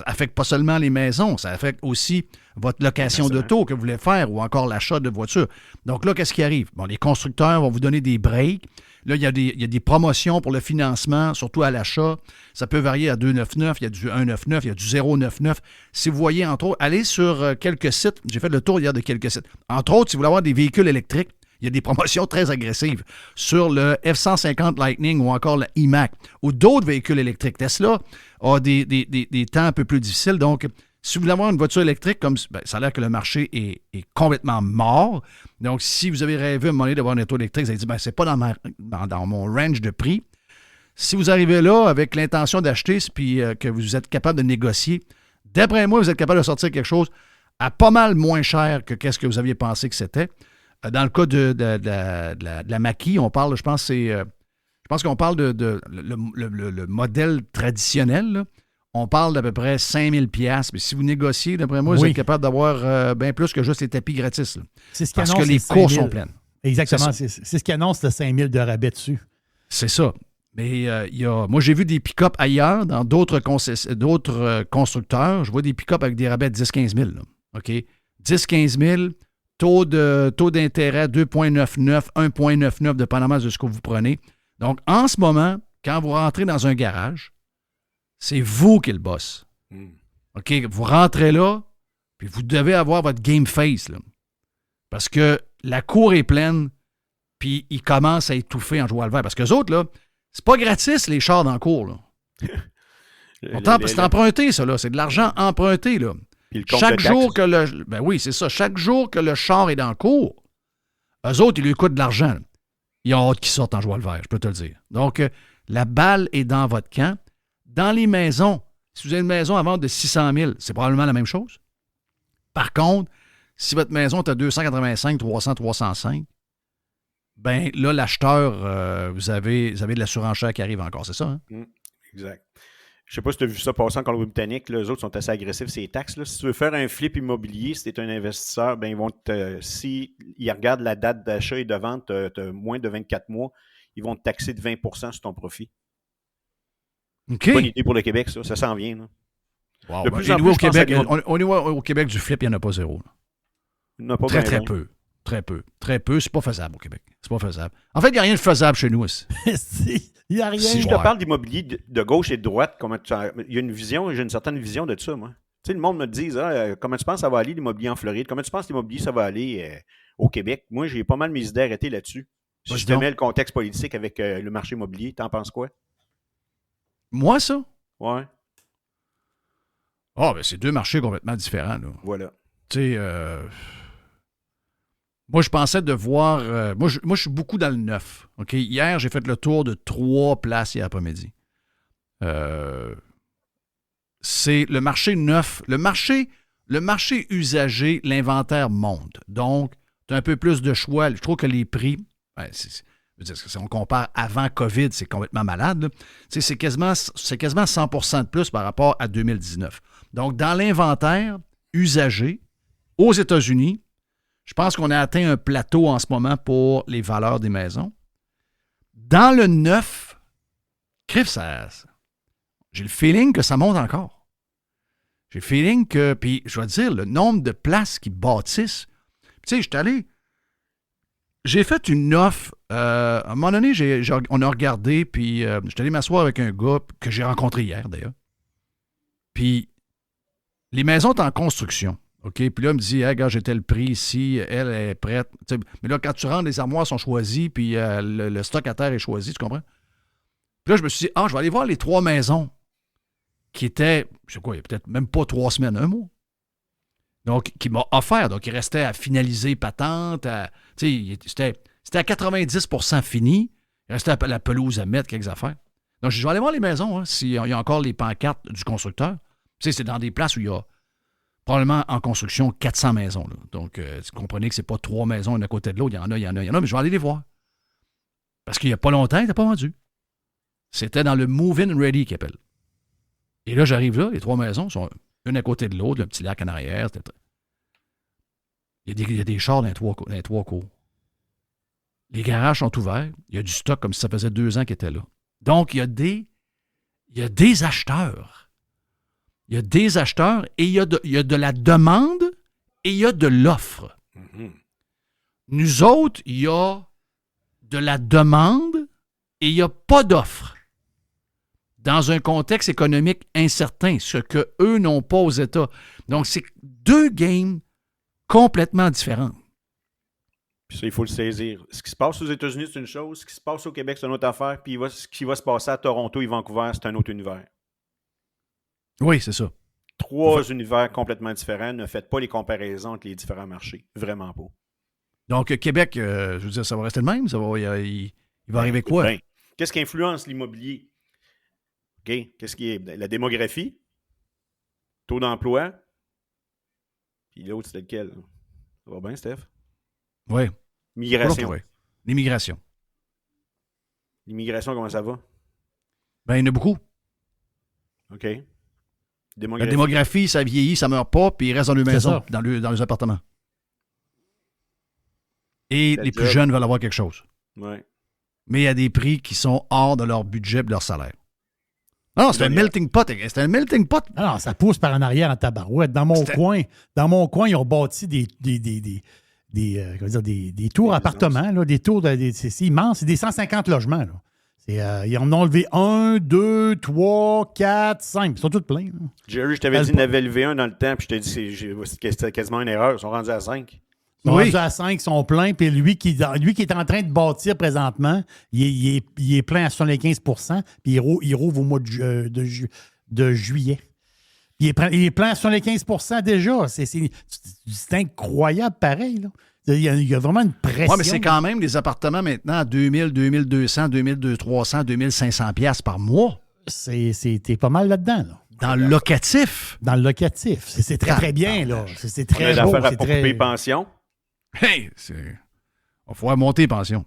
affectent pas seulement les maisons, ça affecte aussi votre location d'auto que vous voulez faire ou encore l'achat de voiture. Donc là, qu'est-ce qui arrive? Bon, les constructeurs vont vous donner des breaks. Là, il y a des promotions pour le financement, surtout à l'achat. Ça peut varier à 2,99, il y a du 1,99, il y a du 0,99. Si vous voyez, entre autres, allez sur quelques sites. J'ai fait le tour hier de quelques sites. Entre autres, si vous voulez avoir des véhicules électriques, il y a des promotions très agressives sur le F-150 Lightning ou encore le iMac ou d'autres véhicules électriques. Tesla a des temps un peu plus difficiles. Donc, si vous voulez avoir une voiture électrique, ça a l'air que le marché est complètement mort. Donc, si vous avez rêvé à un moment donné d'avoir une auto électrique, vous avez dit, c'est pas dans mon range de prix. Si vous arrivez là avec l'intention d'acheter puis que vous êtes capable de négocier, d'après moi, vous êtes capable de sortir quelque chose à pas mal moins cher que qu'est-ce que vous aviez pensé que c'était. Dans le cas de la Mach-E, on parle, je pense qu'on parle de le modèle traditionnel. Là. On parle d'à peu près 5 000 $. Mais si vous négociez, d'après moi, vous êtes capable d'avoir bien plus que juste les tapis gratis. Là. C'est ce parce que les cours sont pleins. Exactement. C'est ce qui annonce le 5 000 de rabais dessus. C'est ça. Mais moi, j'ai vu des pick-up ailleurs, dans d'autres constructeurs. Je vois des pick-up avec des rabais de 10-15 000. Là. OK? 10-15 000 taux d'intérêt 2,99, 1,99, dépendamment de ce que vous prenez. Donc, en ce moment, quand vous rentrez dans un garage, c'est vous qui est le boss. OK? Vous rentrez là, puis vous devez avoir votre game face. Là. Parce que la cour est pleine, puis ils commencent à étouffer en jouant le vert. Parce qu'eux autres, là, c'est pas gratis, les chars dans la cour. Là. Pourtant, c'est emprunté, ça. Là. C'est de l'argent emprunté. Là. Chaque jour que chaque jour que le char est dans le cours, eux autres, ils lui coûtent de l'argent. Ils ont hâte qu'ils sortent en jouant le vert, je peux te le dire. Donc, la balle est dans votre camp. Dans les maisons, si vous avez une maison à vendre de 600 000, c'est probablement la même chose. Par contre, si votre maison est à 285, 300, 305, bien là, l'acheteur, vous avez de la surenchère qui arrive encore, c'est ça? Hein? Exact. Je ne sais pas si tu as vu ça passer en Colombie-Britannique. Eux autres sont assez agressifs, ces taxes. Là. Si tu veux faire un flip immobilier, si tu es un investisseur, ben, s'ils regardent la date d'achat et de vente, tu as moins de 24 mois, ils vont te taxer de 20 % sur ton profit. OK. C'est bonne idée pour le Québec, ça s'en vient. Là. Wow, au Québec, du flip, il n'y en a pas zéro. Il n'y en a pas très peu. Très peu. C'est pas faisable au Québec. C'est pas faisable. En fait, il n'y a rien de faisable chez nous aussi. Il n'y a rien. Si je te parle d'immobilier de gauche et de droite, il y a une vision, j'ai une certaine vision de ça, moi. Tu sais, le monde me dit, comment tu penses ça va aller l'immobilier en Floride? Comment tu penses l'immobilier ça va aller au Québec? Moi, j'ai pas mal mes idées arrêtées là-dessus. Si je te mets le contexte politique avec le marché immobilier, t'en penses quoi? Moi, ça? Ouais. Ben c'est deux marchés complètement différents. Là. Voilà. Tu sais, moi, je pensais de voir... moi, je suis beaucoup dans le neuf. Okay? Hier, j'ai fait le tour de 3 places hier après-midi. C'est le marché neuf. Le marché usagé, l'inventaire monte. Donc, tu as un peu plus de choix. Je trouve que les prix... si on compare avant COVID, c'est complètement malade. C'est quasiment 100% de plus par rapport à 2019. Donc, dans l'inventaire usagé, aux États-Unis, je pense qu'on a atteint un plateau en ce moment pour les valeurs des maisons. Dans le neuf, j'ai le feeling que ça monte encore. J'ai le feeling que, puis je vais te dire, le nombre de places qui bâtissent. Tu sais, j'ai fait une offre. À un moment donné, on a regardé, puis j'étais allé m'asseoir avec un gars que j'ai rencontré hier, d'ailleurs. Puis, les maisons sont en construction. OK? Puis là, il me dit, hey, gars, j'ai tel prix ici, elle est prête. T'sais, mais là, quand tu rentres, les armoires sont choisies, puis le stock à terre est choisi, tu comprends? Puis là, je me suis dit, je vais aller voir les 3 maisons qui étaient, je sais quoi, il y a peut-être même pas 3 semaines, un mois. Donc, qui m'a offert. Donc, il restait à finaliser patente. C'était à 90% fini. Il restait la pelouse à mettre, quelques affaires. Donc, je vais aller voir les maisons, s'il y a encore les pancartes du constructeur. Tu sais, c'est dans des places où il y a probablement en construction 400 maisons. Là. Donc, vous comprenez que c'est pas 3 maisons une à côté de l'autre. Il y en a, mais je vais aller les voir. Parce qu'il n'y a pas longtemps, ils n'étaient pas vendus. C'était dans le Move-In Ready qu'ils appellent. Et là, j'arrive là, les 3 maisons sont une à côté de l'autre, un petit lac en arrière. Il y a des chars dans les 3 cours. Les garages sont ouverts. Il y a du stock comme si ça faisait 2 ans qu'ils étaient là. Donc, il y a des acheteurs. Il y a des acheteurs et il y a de la demande et il y a de l'offre. Mhm. Nous autres, il y a de la demande et il n'y a pas d'offre. Dans un contexte économique incertain, ce qu'eux n'ont pas aux États. Donc, c'est 2 games complètement différents. Puis ça, il faut le saisir. Ce qui se passe aux États-Unis, c'est une chose. Ce qui se passe au Québec, c'est une autre affaire. Puis ce qui va se passer à Toronto et Vancouver, c'est un autre univers. Oui, c'est ça. 3 univers complètement différents. Ne faites pas les comparaisons entre les différents marchés. Vraiment pas. Donc, Québec, je veux dire, ça va rester le même? Il va arriver quoi? Ben, qu'est-ce qui influence l'immobilier? OK. Qu'est-ce qui est la démographie? Taux d'emploi? Puis l'autre, c'était lequel? Ça va bien, Steph? Oui. Migration. Oui. L'immigration. L'immigration, comment ça va? Ben, il y en a beaucoup. OK. La démographie, ça vieillit, ça meurt pas, puis ils restent dans les maisons, dans les appartements. Et les plus jeunes veulent avoir quelque chose. Ouais. Mais il y a des prix qui sont hors de leur budget et de leur salaire. Non, c'est un melting pot. C'est un melting pot. Non, ça pousse par en arrière en tabarouette. Dans mon coin, ils ont bâti des tours appartements, là, des tours, c'est immense, c'est des 150 logements. Là. Ils en ont enlevé 1, 2, 3, 4, 5. Ils sont tous pleins. Là. Jerry, je t'avais dit qu'ils en avaient levé un dans le temps, puis je t'ai dit c'était quasiment une erreur. Ils sont rendus à 5. Ils sont rendus à 5, ils sont pleins, puis lui qui est en train de bâtir présentement, il est plein à 75%, puis il rouvre au mois de juillet. Puis il est plein à 75% déjà. C'est incroyable pareil, là. Il y a vraiment une pression. Oui, mais c'est quand même des appartements maintenant à 2000, 2200, 2300, 2500 pièces par mois. T'es pas mal là-dedans, là. Dans le locatif. Dans le locatif. C'est très, très bien, là. C'est très beau. L'affaire à pas couper pension. Hey, il va falloir monter les pensions.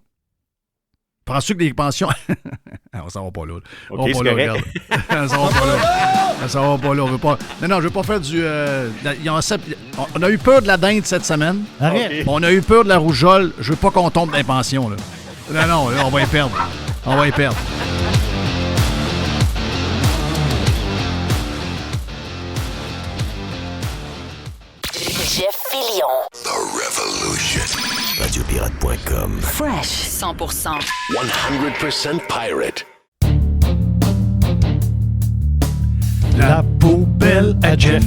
Penses-tu que les pensions... on s'en va pas là. OK, c'est correct. On s'en va pas là. Ça va pas là. On veut pas... Non, je veux pas faire du... on a eu peur de la dinde cette semaine. Arrête. Okay. On a eu peur de la rougeole. Je veux pas qu'on tombe dans les pensions, là. Non, là, on va y perdre. On va y perdre. Jeff Fillion. The Revolution. Radiopirate.com. Fresh 100%. 100% pirate. La poubelle à Jeff.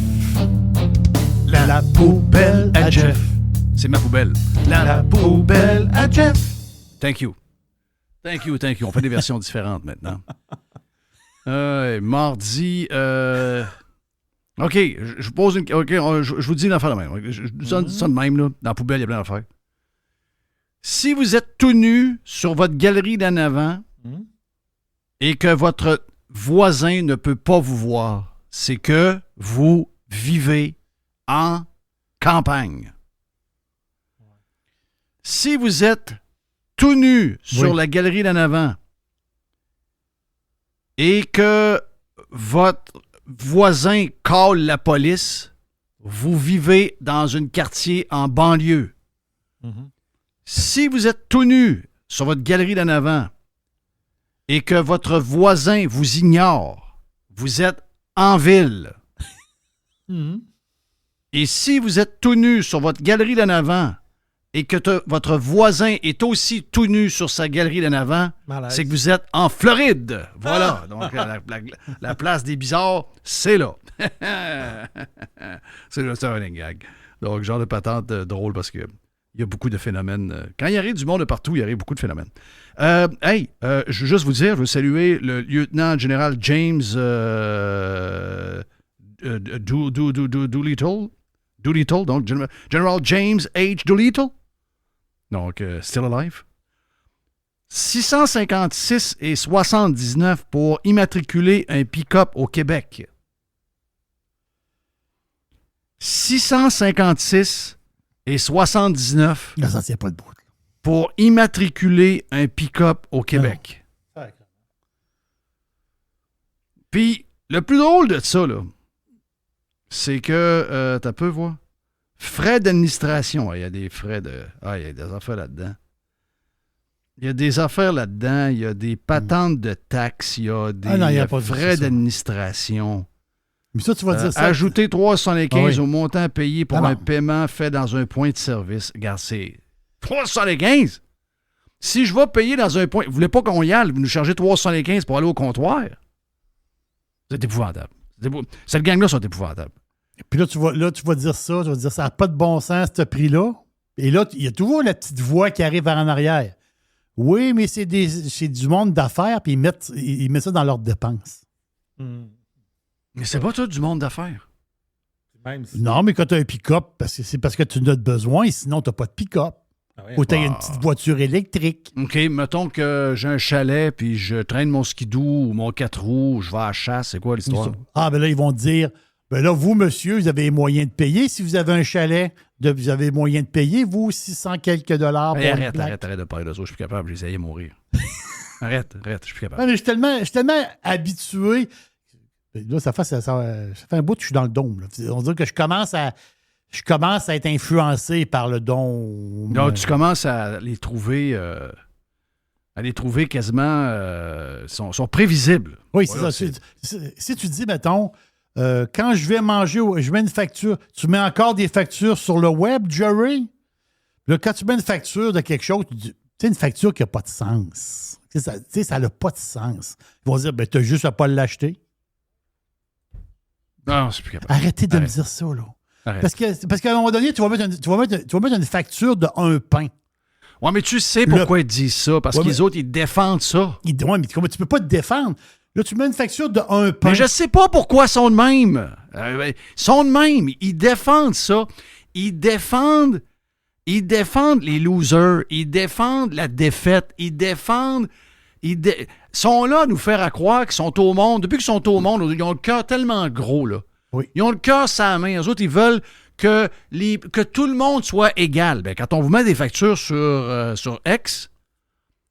La poubelle à Jeff. C'est ma poubelle. La poubelle à Jeff. Thank you. On fait des versions différentes maintenant. Mardi... OK, je vous pose une... OK, je vous dis une affaire de même. Je vous dis ça de même, là. Dans la poubelle, il y a plein d'affaires. Si vous êtes tout nu sur votre galerie d'en avant et que votre voisin ne peut pas vous voir, c'est que vous vivez en campagne. Si vous êtes tout nu sur la galerie d'en avant et que votre voisin call la police, vous vivez dans un quartier en banlieue. Si vous êtes tout nu sur votre galerie d'en avant et que votre voisin vous ignore, vous êtes en ville. Et si vous êtes tout nu sur votre galerie d'en avant et que votre voisin est aussi tout nu sur sa galerie d'en avant, c'est que vous êtes en Floride. Voilà. Donc, la place des bizarres, c'est là. C'est juste un running gag. Donc, genre de patente drôle parce que il y a beaucoup de phénomènes. Quand il arrive du monde de partout, il arrive beaucoup de phénomènes. Je veux juste vous dire, je veux saluer le lieutenant-général James Doolittle. Doolittle, donc General James H. Doolittle. Donc, still alive. 656 et 79 pour immatriculer un pick-up au Québec. 656 et 79 Là, ça tient pas de bout. pour immatriculer un pick-up au Québec. Puis, le plus drôle de ça, là, c'est que, t'as peu voir, frais d'administration. Il y a des frais de... il y a des affaires là-dedans. Il y a des affaires là-dedans, il y a des patentes de taxes, il y a des frais d'administration. Mais ça, tu vas dire ça. Ajouter 3,75 oui. au montant payé pour un paiement fait dans un point de service. Regarde, c'est 3,75. Si je vais payer dans un point... Vous voulez pas qu'on y aille, vous nous chargez 3,75 pour aller au comptoir? C'est épouvantable. Cette gang-là sont épouvantables. Puis là, tu vas dire ça, ça n'a pas de bon sens, ce prix-là. Et là, il y a toujours la petite voix qui arrive en arrière. Oui, mais c'est du monde d'affaires, puis ils mettent ça dans leurs dépenses. Mais c'est pas tout du monde d'affaires. Même si... Non, mais quand tu as un pick-up, c'est parce que tu en as besoin, sinon tu n'as pas de pick-up. Ou tu as une petite voiture électrique. OK, mettons que j'ai un chalet, puis je traîne mon skidoo ou mon 4 roues, je vais à la chasse. C'est quoi l'histoire? Ah, ben là, ils vont te dire, ben là, vous, monsieur, vous avez les moyens de payer. Si vous avez un chalet, vous avez les moyens de payer, vous, 600 quelques dollars. Arrête de parler de ça, je suis plus capable, j'ai essayé de mourir. arrête, je suis plus capable. Ouais, mais je suis tellement habitué. Là, ça fait un bout que je suis dans le dôme. Là. On dirait que je commence à être influencé par le don. Donc, tu commences à les trouver quasiment... sont prévisibles. Oui, c'est ça. Si tu dis, mettons, quand je vais manger, je mets une facture, tu mets encore des factures sur le web, Jerry? Là, quand tu mets une facture de quelque chose, tu sais, une facture qui n'a pas de sens. Tu sais, ça n'a pas de sens. Ils vont dire, ben, tu as juste à pas l'acheter. Non, c'est plus capable. Arrêtez de me dire ça, là. Parce qu'à un moment donné, tu vas mettre une facture de un pain. Oui, mais tu sais pourquoi ils disent ça. Parce qu'ils autres, ils défendent ça. Oui, mais tu peux pas te défendre. Là, tu mets une facture de un pain. Mais je sais pas pourquoi ils sont de même. Ils sont de même. Ils défendent ça. Ils défendent les losers. Ils défendent la défaite. Ils sont là à nous faire à croire qu'ils sont au monde. Depuis qu'ils sont au monde, ils ont le cœur tellement gros, là. Oui. Ils ont le cœur sur la main. Eux autres, ils veulent que tout le monde soit égal. Ben, quand on vous met des factures sur X,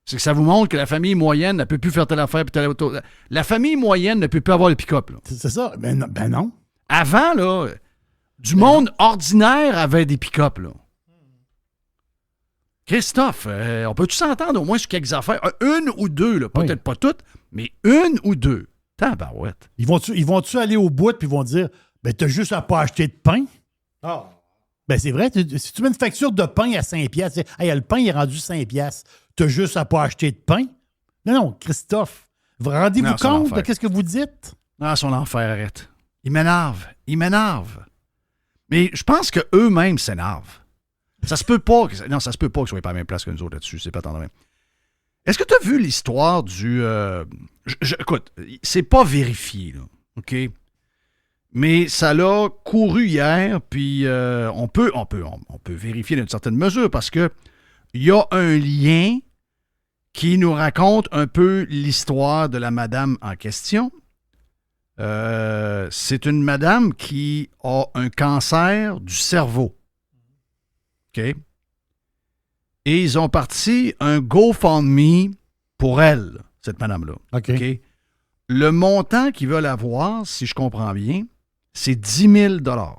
c'est que ça vous montre que la famille moyenne ne peut plus faire telle affaire. La famille moyenne ne peut plus avoir le pick-up. Là. C'est ça? Ben non. Avant, là, du monde ordinaire avait des pick-up. Là. Christophe, on peut-tu s'entendre au moins sur quelques affaires? Une ou deux, là, peut-être pas toutes, mais une ou deux. Tabarouette. Ils vont-tu aller au bout puis ils vont dire, ben t'as juste à pas acheter de pain? Oh. Ben c'est vrai, si tu mets une facture de pain à 5$, tu sais, hey, le pain il est rendu 5$, t'as juste à pas acheter de pain? Non, Christophe, vous rendez-vous compte de qu'est-ce que vous dites? Ah, son enfer, arrête. Il m'énerve. Mais je pense qu'eux-mêmes s'énervent. Ça se peut pas qu'ils soient pas à la même place que nous autres là-dessus, c'est pas tant de même. Est-ce que tu as vu l'histoire du... écoute, c'est pas vérifié, là, OK? Mais ça l'a couru hier, puis on peut vérifier d'une certaine mesure parce que il y a un lien qui nous raconte un peu l'histoire de la madame en question. C'est une madame qui a un cancer du cerveau. OK? Et ils ont parti un GoFundMe pour elle, cette madame-là. OK. OK? Le montant qu'ils veulent avoir, si je comprends bien, c'est 10 000 $.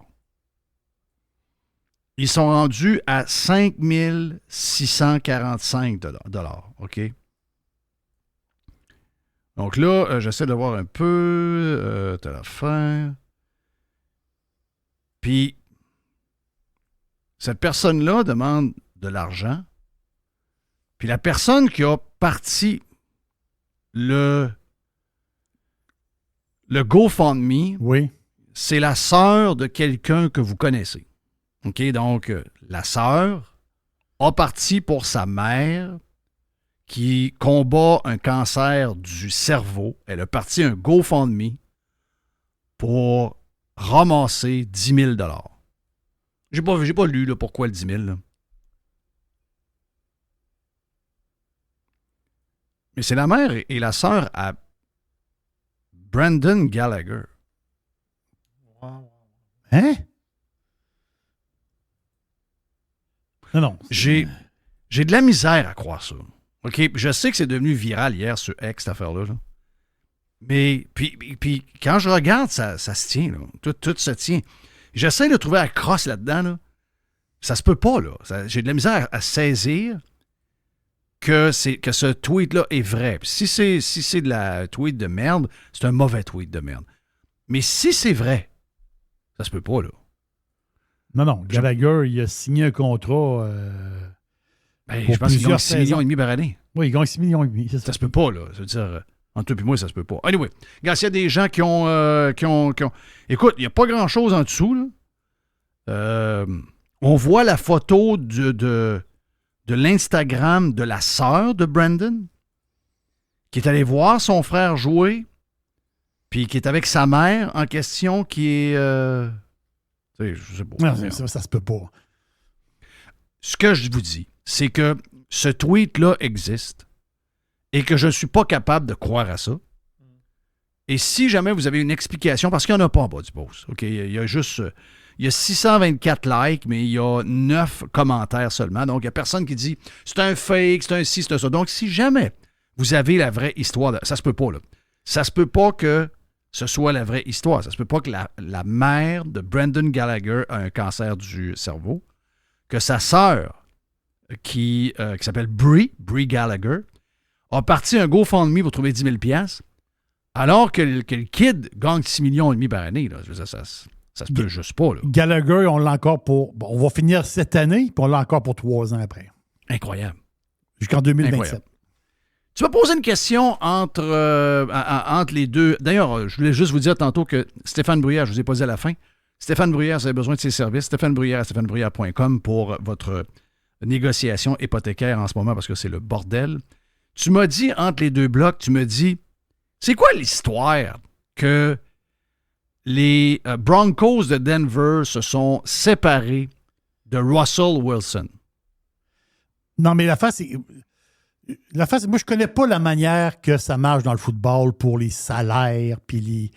Ils sont rendus à 5 645 $. OK? Donc là, j'essaie de voir un peu telle affaire. Puis, cette personne-là demande de l'argent. Puis la personne qui a parti le GoFundMe, oui, c'est la sœur de quelqu'un que vous connaissez. OK? Donc, la sœur a parti pour sa mère qui combat un cancer du cerveau. Elle a parti un GoFundMe pour ramasser 10 000 $. J'ai pas lu là, pourquoi le 10 000 là. Mais c'est la mère et la sœur à Brandon Gallagher. Hein? Non. J'ai de la misère à croire ça. OK? Je sais que c'est devenu viral hier sur X, cette affaire-là. Là. Mais, puis quand je regarde, ça se tient, là. Tout se tient. J'essaie de trouver la crosse là-dedans, là. Ça se peut pas, là. J'ai de la misère à saisir que ce tweet-là est vrai. Puis si c'est de la tweet de merde, c'est un mauvais tweet de merde. Mais si c'est vrai, ça se peut pas, là. Non, Gallagher, il a signé un contrat. Je pense qu'il gagne 6,5 millions par année. Oui, il gagne 6,5 millions. Ça se peut pas, là. Ça veut dire, entre toi et moi, ça se peut pas. Anyway, regarde, s'il y a des gens qui ont... Écoute, il n'y a pas grand-chose en dessous, là. On voit la photo de l'Instagram de la sœur de Brandon, qui est allée voir son frère jouer, puis qui est avec sa mère en question, qui est... je sais pas. Non, ça se peut pas. Ce que je vous dis, c'est que ce tweet-là existe et que je ne suis pas capable de croire à ça. Et si jamais vous avez une explication, parce qu'il n'y en a pas en bas du post, OK? Il y a juste... Il y a 624 likes, mais il y a 9 commentaires seulement. Donc, il n'y a personne qui dit « c'est un fake, c'est un ci, c'est un ça ». Donc, si jamais vous avez la vraie histoire, ça se peut pas, là. Ça se peut pas que ce soit la vraie histoire. Ça se peut pas que la mère de Brendan Gallagher a un cancer du cerveau, que sa sœur, qui s'appelle Brie Gallagher, a parti un GoFundMe pour trouver 10 000 $, alors que le kid gagne 6,5 millions par année. Là. Je veux dire, ça se peut juste pas. Là. Gallagher, on l'a encore pour... Bon, on va finir cette année, puis on l'a encore pour 3 ans après. Incroyable. Jusqu'en 2027. Incroyable. Tu m'as posé une question entre les deux. D'ailleurs, je voulais juste vous dire tantôt que Stéphane Bruyère, je ne vous ai pas dit à la fin, Stéphane Bruyère, si vous avez besoin de ses services, Stéphane Bruyère à stéphanebruyère.com pour votre négociation hypothécaire en ce moment parce que c'est le bordel. Tu m'as dit, entre les deux blocs, tu me dis, c'est quoi l'histoire que les Broncos de Denver se sont séparés de Russell Wilson? Non, mais la face, moi, je connais pas la manière que ça marche dans le football pour les salaires, puis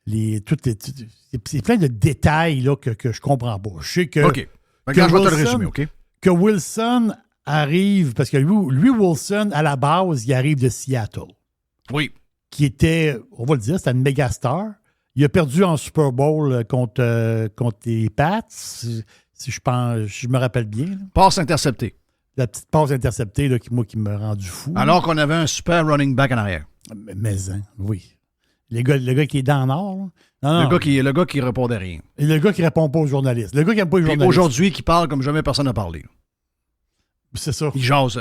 c'est plein de détails là, que je comprends pas. Je sais que... OK. Regarde, je vais te le résumer, OK? Que Wilson arrive, parce que lui, Wilson, à la base, il arrive de Seattle. Oui. Qui était, on va le dire, c'était une méga star. Il a perdu en Super Bowl contre les Pats, si je me rappelle bien. Là. Passe interceptée. La petite passe interceptée là, qui m'a rendu fou. Alors qu'on avait un super running back en arrière. Mais oui. Le gars qui est dans le Nord. Non. Le gars qui répondait rien. Et le gars qui répond pas aux journalistes. Le gars qui n'aime pas les journalistes. Aujourd'hui, qui parle comme jamais personne n'a parlé. C'est ça. Il jase.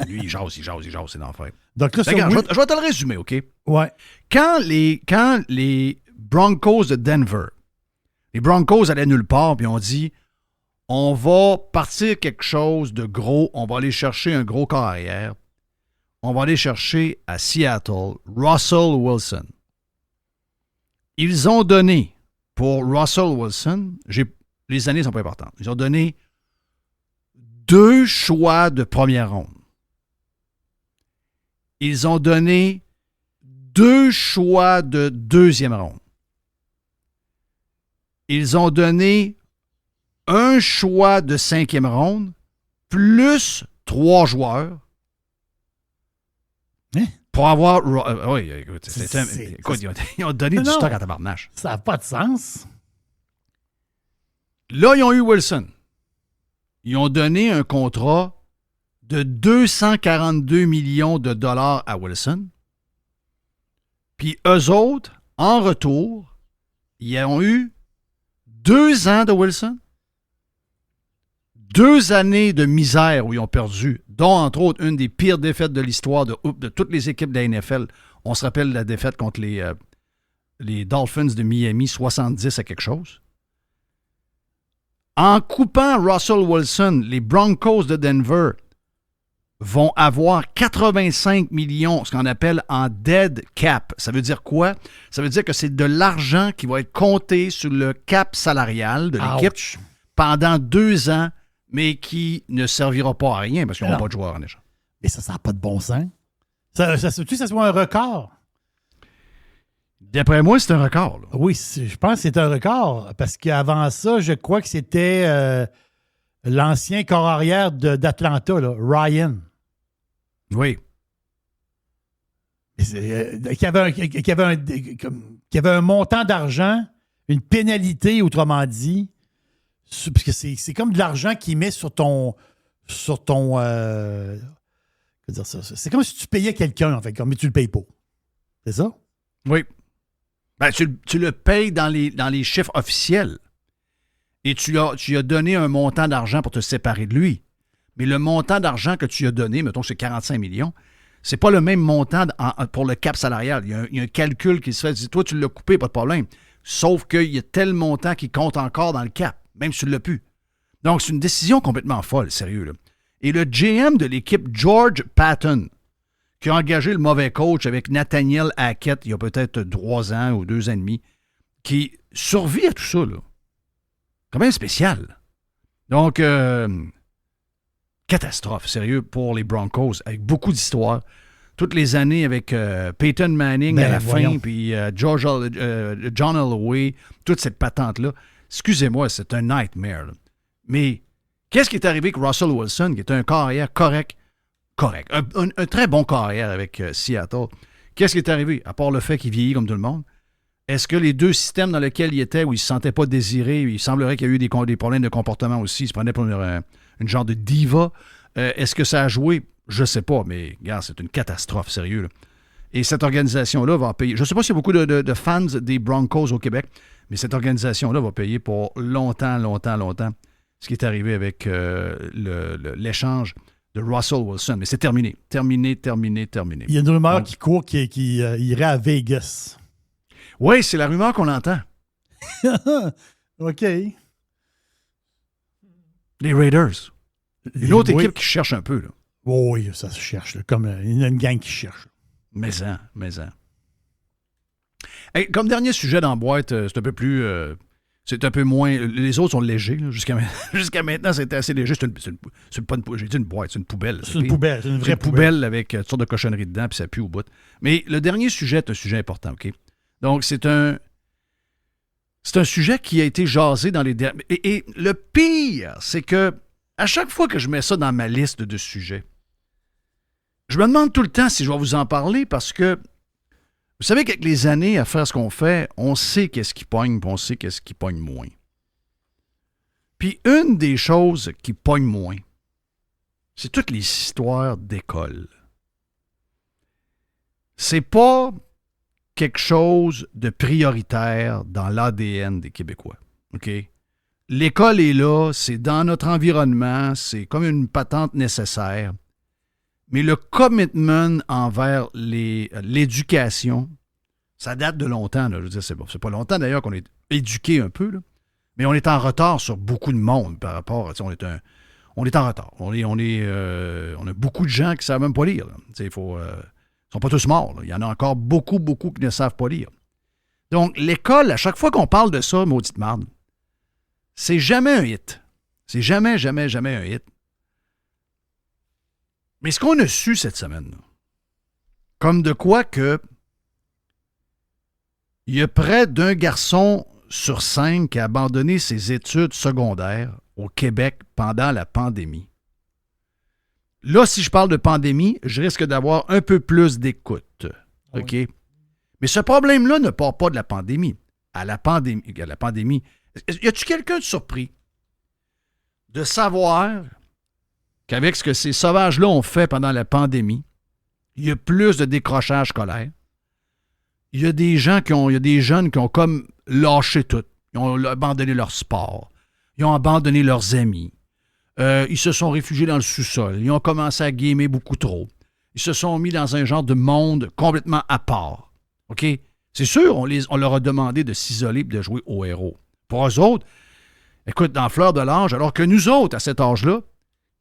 Lui, il jase, c'est l'enfer. Donc là, regarde, je vais te le résumer, OK? Ouais. Quand les Broncos de Denver, les Broncos allaient nulle part, puis on dit, on va partir quelque chose de gros, on va aller chercher un gros corps arrière, on va aller chercher à Seattle Russell Wilson. Ils ont donné pour Russell Wilson, les années ne sont pas importantes, ils ont donné 2 choix de première ronde. Ils ont donné 2 choix de deuxième ronde. Ils ont donné 1 choix de 5e ronde, plus 3 joueurs. Hein? Pour avoir... oui, écoute, ils ont donné du stock à tabarnache. Ça n'a pas de sens. Là, ils ont eu Wilson. Ils ont donné un contrat de 242 millions de dollars à Wilson. Puis eux autres, en retour, ils ont eu 2 ans de Wilson, 2 années de misère où ils ont perdu, dont, entre autres, une des pires défaites de l'histoire de toutes les équipes de la NFL. On se rappelle la défaite contre les Dolphins de Miami, 70 à quelque chose. En coupant Russell Wilson, les Broncos de Denver vont avoir 85 millions, ce qu'on appelle en dead cap. Ça veut dire quoi? Ça veut dire que c'est de l'argent qui va être compté sur le cap salarial de l'équipe pendant 2 ans, mais qui ne servira pas à rien parce qu'ils n'auront pas de joueurs en échange. Mais ça n'a pas de bon sens. Ça soit un record. D'après moi, c'est un record. Là. Oui, je pense que c'est un record. Parce qu'avant ça, je crois que c'était l'ancien corps arrière d'Atlanta, là, Ryan. Oui. qu'il y avait un montant d'argent, une pénalité, autrement dit, parce que c'est comme de l'argent qu'il met sur ton dire ça. C'est comme si tu payais quelqu'un, en fait, mais tu le payes pas. C'est ça? Oui. Ben, tu le payes dans les chiffres officiels. Et tu as donné un montant d'argent pour te séparer de lui. Mais le montant d'argent que tu as donné, mettons que c'est 45 millions, c'est pas le même montant pour le cap salarial. Il y a un calcul qui se fait. Dis, toi, tu l'as coupé, pas de problème. Sauf qu'il y a tel montant qui compte encore dans le cap, même si tu l'as plus. Donc, c'est une décision complètement folle, sérieux, là. Et le GM de l'équipe, George Patton, qui a engagé le mauvais coach avec Nathaniel Hackett il y a peut-être 3 ans ou 2 ans et demi, qui survit à tout ça, là. Quand même spécial. Donc, catastrophe, sérieux, pour les Broncos, avec beaucoup d'histoires. Toutes les années avec Peyton Manning à la fin, puis John Elway, toute cette patente-là. Excusez-moi, c'est un nightmare, là. Mais qu'est-ce qui est arrivé avec Russell Wilson, qui est un carrière correct, un très bon carrière avec Seattle? Qu'est-ce qui est arrivé, à part le fait qu'il vieillit comme tout le monde? Est-ce que les 2 systèmes dans lesquels il était, où il ne se sentait pas désiré, il semblerait qu'il y a eu des problèmes de comportement aussi, il se prenait pour une genre de diva, est-ce que ça a joué? Je ne sais pas, mais regarde, c'est une catastrophe, sérieux, là. Et cette organisation-là va payer. Je ne sais pas s'il y a beaucoup de fans des Broncos au Québec, mais cette organisation-là va payer pour longtemps ce qui est arrivé avec l'échange de Russell Wilson. Mais c'est terminé. Terminé. Il y a une rumeur qui court qui irait à Vegas. Oui, c'est la rumeur qu'on entend. OK. Les Raiders. Une autre équipe qui cherche un peu, là. Oui, ça se cherche, là, comme il y a une gang qui cherche. Mais-en. Hey, comme dernier sujet dans la boîte, c'est un peu plus... c'est un peu moins... Les autres sont légers, là. Jusqu'à maintenant, c'était assez léger. J'ai dit une boîte, c'est une poubelle. C'est une poubelle, c'est une vraie poubelle avec toutes sortes de cochonneries dedans, puis ça pue au bout. Mais le dernier sujet est un sujet important, OK? Donc, c'est un sujet qui a été jasé dans les derniers... Et le pire, c'est que à chaque fois que je mets ça dans ma liste de sujets, je me demande tout le temps si je vais vous en parler parce que vous savez qu'avec les années à faire ce qu'on fait, on sait qu'est-ce qui pogne, puis on sait qu'est-ce qui pogne moins. Puis une des choses qui pogne moins, c'est toutes les histoires d'école. C'est pas quelque chose de prioritaire dans l'ADN des Québécois. OK? L'école est là, c'est dans notre environnement, c'est comme une patente nécessaire. Mais le commitment envers l'éducation, ça date de longtemps. Là. Je veux dire, c'est pas longtemps d'ailleurs qu'on est éduqué un peu, là. Mais on est en retard sur beaucoup de monde par rapport. On est en retard. On a beaucoup de gens qui ne savent même pas lire. Ils ne sont pas tous morts. Là. Il y en a encore beaucoup qui ne savent pas lire. Donc, l'école, à chaque fois qu'on parle de ça, maudite marde, c'est jamais un hit. C'est jamais un hit. Mais ce qu'on a su cette semaine, là, comme de quoi que il y a près d'un garçon sur 5 qui a abandonné ses études secondaires au Québec pendant la pandémie. Là, si je parle de pandémie, je risque d'avoir un peu plus d'écoute. OK? Oui. Mais ce problème-là ne part pas de la pandémie. À la pandémie, y a-tu quelqu'un de surpris de savoir qu'avec ce que ces sauvages-là ont fait pendant la pandémie, il y a plus de décrochage scolaire? Il y a des jeunes qui ont comme lâché tout. Ils ont abandonné leur sport. Ils ont abandonné leurs amis. Ils se sont réfugiés dans le sous-sol. Ils ont commencé à gamer beaucoup trop. Ils se sont mis dans un genre de monde complètement à part. OK? C'est sûr, on leur a demandé de s'isoler et de jouer au héros. Pour eux autres, écoute, dans la fleur de l'âge, alors que nous autres, à cet âge-là,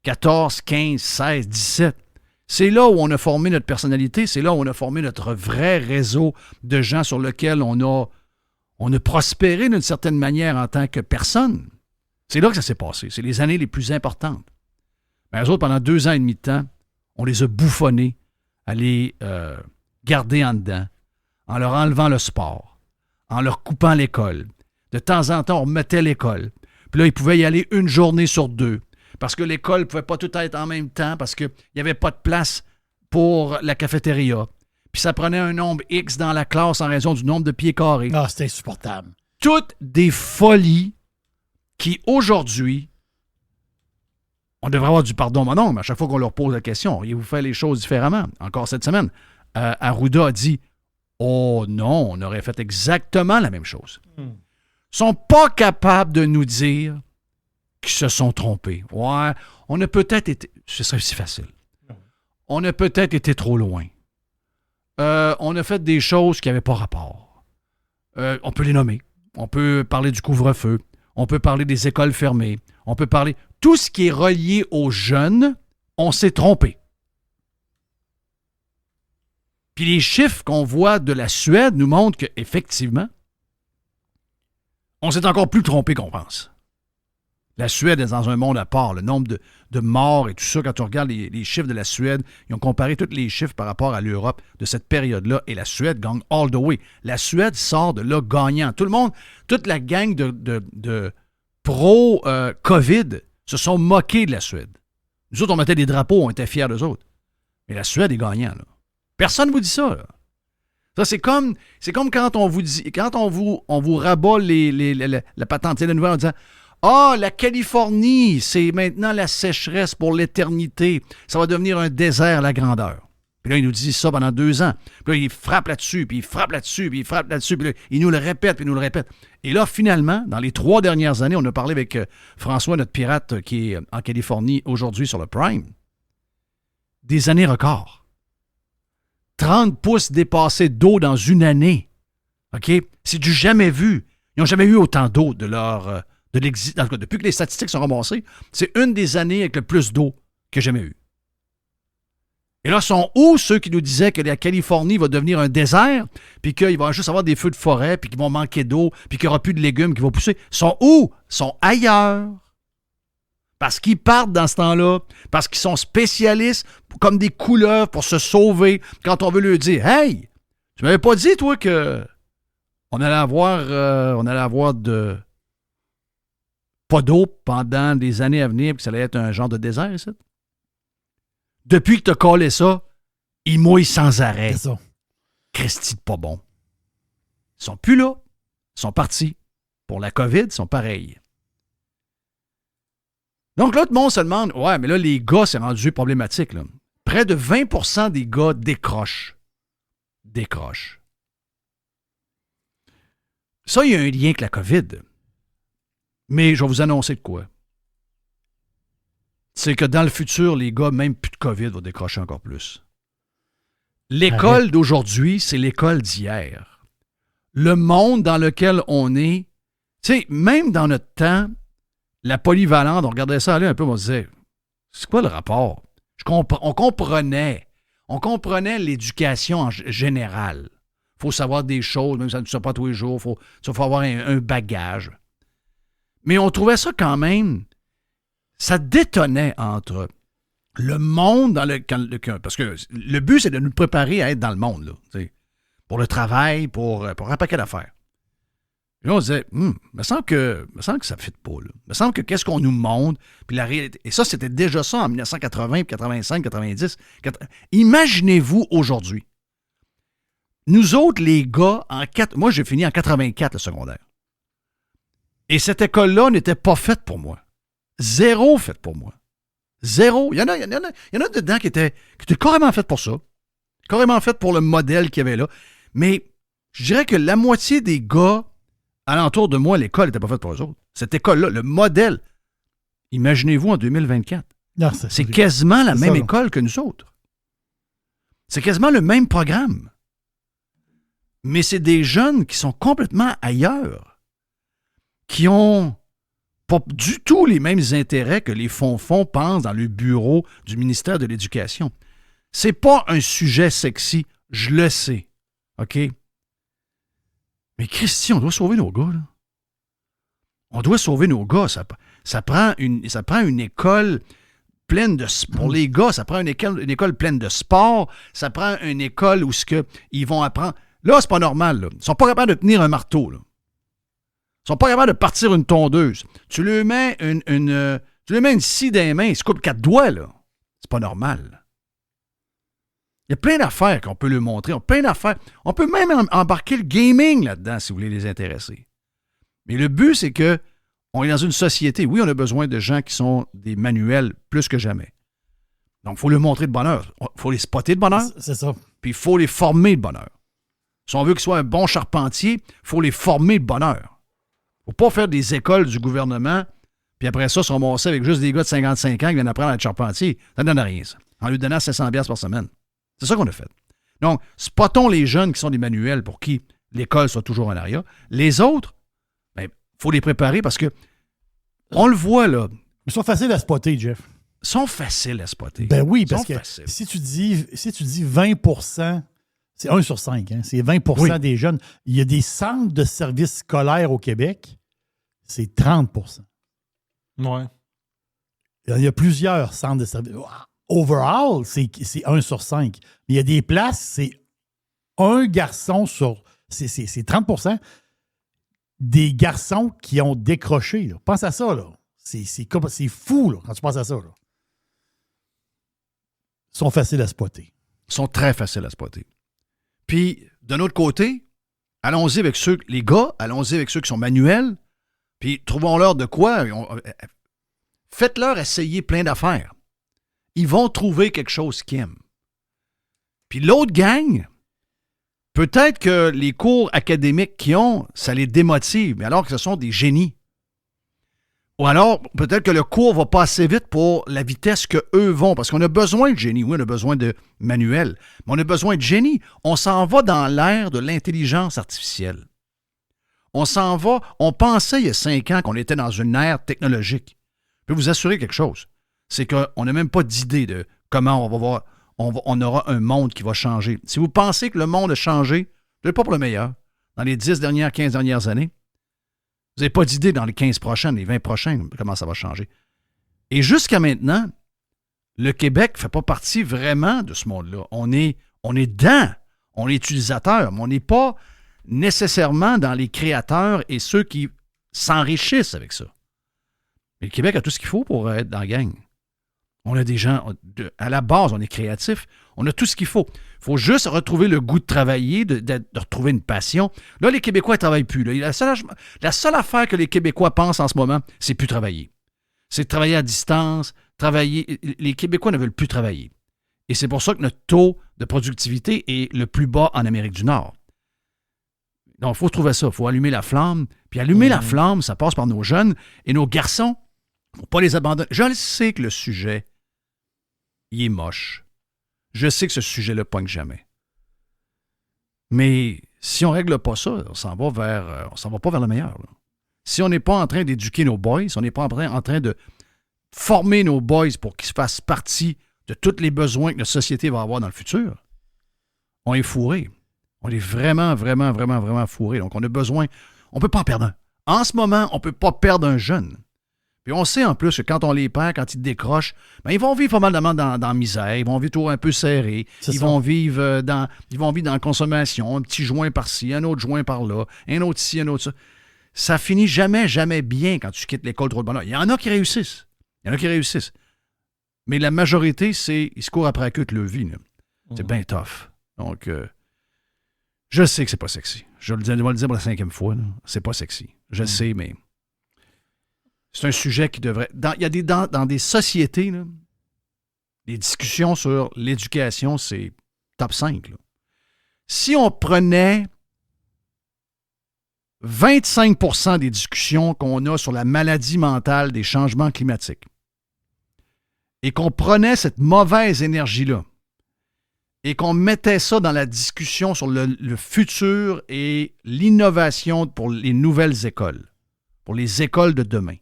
14, 15, 16, 17, c'est là où on a formé notre personnalité, c'est là où on a formé notre vrai réseau de gens sur lequel on a prospéré d'une certaine manière en tant que personne. C'est là que ça s'est passé. C'est les années les plus importantes. Mais eux autres, pendant 2 ans et demi de temps, on les a bouffonnés à les garder en dedans, en leur enlevant le sport, en leur coupant l'école. De temps en temps, on remettait l'école. Puis là, ils pouvaient y aller 1 journée sur 2. Parce que l'école ne pouvait pas tout être en même temps, parce qu'il n'y avait pas de place pour la cafétéria. puis ça prenait un nombre X dans la classe en raison du nombre de pieds carrés. Ah, c'est insupportable. Toutes des folies qui, aujourd'hui, on devrait avoir du pardon, mais non, mais à chaque fois qu'on leur pose la question, auriez-vous fait les choses différemment? Encore cette semaine, Arruda a dit « Oh non, on aurait fait exactement la même chose. » Ils ne sont pas capables de nous dire qu'ils se sont trompés. Ouais, on a peut-être été... Ce serait si facile. On a peut-être été trop loin. On a fait des choses qui n'avaient pas rapport. On peut les nommer. On peut parler du couvre-feu. On peut parler des écoles fermées. On peut parler... Tout ce qui est relié aux jeunes, on s'est trompé. Puis les chiffres qu'on voit de la Suède nous montrent qu'effectivement, on s'est encore plus trompé qu'on pense. La Suède est dans un monde à part. Le nombre de morts et tout ça, quand on regarde les chiffres de la Suède, ils ont comparé tous les chiffres par rapport à l'Europe de cette période-là, et la Suède gagne all the way. La Suède sort de là gagnant. Tout le monde, toute la gang de pro-COVID se sont moqués de la Suède. Nous autres, on mettait des drapeaux, on était fiers d'eux autres. Mais la Suède est gagnant, là. Personne ne vous dit ça, là. Ça, c'est comme quand on vous dit, quand on vous rabat la patente de nouvelle en disant « Ah, la Californie, c'est maintenant la sécheresse pour l'éternité. Ça va devenir un désert, la grandeur. » Puis là, ils nous disent ça pendant 2 ans. Puis là, ils frappent là-dessus, puis ils frappent là-dessus, puis ils frappent là-dessus. Puis là, ils nous le répètent, puis ils nous le répètent. Et là, finalement, dans les 3 dernières années, on a parlé avec François, notre pirate, qui est en Californie aujourd'hui sur le Prime. Des années records. 30 pouces dépassés d'eau dans une année. OK? C'est du jamais vu. Ils n'ont jamais eu autant d'eau de leur... En tout cas, depuis que les statistiques sont ramassées, c'est une des années avec le plus d'eau que j'ai jamais eu. Et là, sont où ceux qui nous disaient que la Californie va devenir un désert, puis qu'il va juste avoir des feux de forêt, puis qu'ils vont manquer d'eau, puis qu'il n'y aura plus de légumes qui vont pousser? Sont où? Sont ailleurs. Parce qu'ils partent dans ce temps-là, parce qu'ils sont spécialistes comme des couleuvres pour se sauver quand on veut leur dire « Hey, tu m'avais pas dit, toi, que on allait avoir pas d'eau pendant des années à venir, puis que ça allait être un genre de désert, ça? » Depuis que tu as collé ça, ils mouillent sans arrêt. C'est ça. Christy de pas bon. Ils sont plus là. Ils sont partis. Pour la COVID, ils sont pareils. Donc là, tout le monde se demande, ouais, mais là, les gars, c'est rendu problématique, là. Près de 20% des gars décrochent. Décrochent. Ça, il y a un lien avec la COVID. Mais je vais vous annoncer de quoi. C'est que dans le futur, les gars, même plus de COVID, vont décrocher encore plus. L'école d'aujourd'hui, c'est l'école d'hier. Le monde dans lequel on est, tu sais, même dans notre temps, la polyvalente, on regardait ça aller un peu, on se disait, c'est quoi le rapport? On comprenait l'éducation en général. Il faut savoir des choses, même si ça ne se fait pas tous les jours, il faut avoir un bagage. Mais on trouvait ça quand même... Ça détonnait entre le monde dans lequel... Parce que le but, c'est de nous préparer à être dans le monde, là, pour le travail, pour un paquet d'affaires. Et là, on se disait, me semble que ça ne fit pas. Là. Me semble que qu'est-ce qu'on nous montre, puis la réalité... Et ça, c'était déjà ça en 1980, 85, 90. Imaginez-vous aujourd'hui. Nous autres, les gars, moi, j'ai fini en 84, le secondaire. Et cette école-là n'était pas faite pour moi. Zéro fait pour moi. Zéro. Il y en a dedans qui étaient carrément fait pour ça. Carrément fait pour le modèle qu'il y avait là. Mais je dirais que la moitié des gars alentour de moi, l'école n'était pas faite pour eux autres. Cette école-là, le modèle, imaginez-vous en 2024. Non, c'est quasiment la même école que nous autres. C'est quasiment le même programme. Mais c'est des jeunes qui sont complètement ailleurs. Qui ont pas du tout les mêmes intérêts que les fonds pensent dans le bureau du ministère de l'Éducation. C'est pas un sujet sexy, je le sais. OK? Mais Christy, on doit sauver nos gars, là. On doit sauver nos gars. Ça prend une école pleine de... Pour les gars, ça prend une école pleine de sport. Ça prend une école où ils vont apprendre... Là, c'est pas normal, là. Ils sont pas capables de tenir un marteau, là. Ils sont pas capables de partir une tondeuse. Tu lui mets une scie dans les mains, il se coupe 4 doigts, là. C'est pas normal. Il y a plein d'affaires qu'on peut leur montrer. Plein d'affaires. On peut même embarquer le gaming là-dedans si vous voulez les intéresser. Mais le but, c'est que on est dans une société. Oui, on a besoin de gens qui sont des manuels plus que jamais. Donc, il faut leur montrer de bonheur. Il faut les spotter de bonheur. C'est ça. Puis il faut les former de bonheur. Si on veut qu'ils soient un bon charpentier, il faut les former de bonheur. Il ne faut pas faire des écoles du gouvernement, puis après ça, se ramasser avec juste des gars de 55 ans qui viennent apprendre à être charpentier. Ça ne donne rien, ça. En lui donnant 700$ par semaine. C'est ça qu'on a fait. Donc, spottons les jeunes qui sont des manuels pour qui l'école soit toujours en arrière. Les autres, il faut les préparer parce que on le voit, là. Ils sont faciles à spotter, Jeff. Ils sont faciles à spotter. Ben oui, parce que faciles. si tu dis 20%, c'est 1 sur 5, hein, c'est 20% des jeunes. Il y a des centres de services scolaires au Québec, c'est 30%. Ouais. Il y a plusieurs centres de services. Overall, c'est 1 sur 5. Mais il y a des places, c'est un garçon sur... C'est 30% des garçons qui ont décroché. Là. Pense à ça, là. C'est fou, là, quand tu penses à ça, là. Ils sont faciles à spotter. Ils sont très faciles à spotter. Puis, d'un autre côté, allons-y avec les gars, allons-y avec ceux qui sont manuels, puis trouvons-leur de quoi. Faites-leur essayer plein d'affaires. Ils vont trouver quelque chose qu'ils aiment. Puis l'autre gang, peut-être que les cours académiques qu'ils ont, ça les démotive, mais alors que ce sont des génies. Ou alors, peut-être que le cours va pas assez vite pour la vitesse qu'eux vont, parce qu'on a besoin de génie. Oui, on a besoin de manuels, mais on a besoin de génie. On s'en va dans l'ère de l'intelligence artificielle. On s'en va, on pensait il y a 5 ans qu'on était dans une ère technologique. Je peux vous assurer quelque chose, c'est qu'on n'a même pas d'idée de comment on va voir, on aura un monde qui va changer. Si vous pensez que le monde a changé, peut-être pas pour le meilleur, dans les 10 dernières, 15 dernières années, vous n'avez pas d'idée dans les 15 prochaines, les 20 prochaines, comment ça va changer. Et jusqu'à maintenant, le Québec ne fait pas partie vraiment de ce monde-là. On est dedans, on est utilisateur, mais on n'est pas nécessairement dans les créateurs et ceux qui s'enrichissent avec ça. Mais le Québec a tout ce qu'il faut pour être dans la gang. On a des gens, à la base, on est créatifs, on a tout ce qu'il faut. Il faut juste retrouver le goût de travailler, de retrouver une passion. Là, les Québécois ne travaillent plus. Là. La seule affaire que les Québécois pensent en ce moment, c'est plus travailler. C'est travailler à distance, travailler. Les Québécois ne veulent plus travailler. Et c'est pour ça que notre taux de productivité est le plus bas en Amérique du Nord. Donc, il faut trouver ça. Il faut allumer la flamme. Puis allumer la flamme, ça passe par nos jeunes et nos garçons. Il ne faut pas les abandonner. Je le sais que le sujet, il est moche. Je sais que ce sujet-là pogne jamais. Mais si on ne règle pas ça, on s'en va pas vers le meilleur. Là. Si on n'est pas en train d'éduquer nos boys, si on n'est pas en train de former nos boys pour qu'ils fassent partie de tous les besoins que notre société va avoir dans le futur, on est fourré. On est vraiment, vraiment, vraiment, vraiment fourré. Donc, on a besoin... On ne peut pas en perdre un. En ce moment, on ne peut pas perdre un jeune. Puis on sait en plus que quand on les perd, quand ils décrochent, ben ils vont vivre pas mal dans la misère, ils vont vivre toujours un peu serrés, ils vont vivre dans la consommation, un petit joint par-ci, un autre joint par-là, un autre ci, un autre ça. Ça finit jamais, jamais bien quand tu quittes l'école trop de bonheur. Il y en a qui réussissent. Mais la majorité, ils se courent après la queue de leur vie. Là. C'est bien tough. Donc, je sais que c'est pas sexy. Je vais le dire pour la 5e fois. Là. C'est pas sexy. Je le sais, mais... C'est un sujet qui devrait... Dans des sociétés, là, les discussions sur l'éducation, c'est top 5. Là. Si on prenait 25% des discussions qu'on a sur la maladie mentale des changements climatiques et qu'on prenait cette mauvaise énergie-là et qu'on mettait ça dans la discussion sur le futur et l'innovation pour les nouvelles écoles, pour les écoles de demain,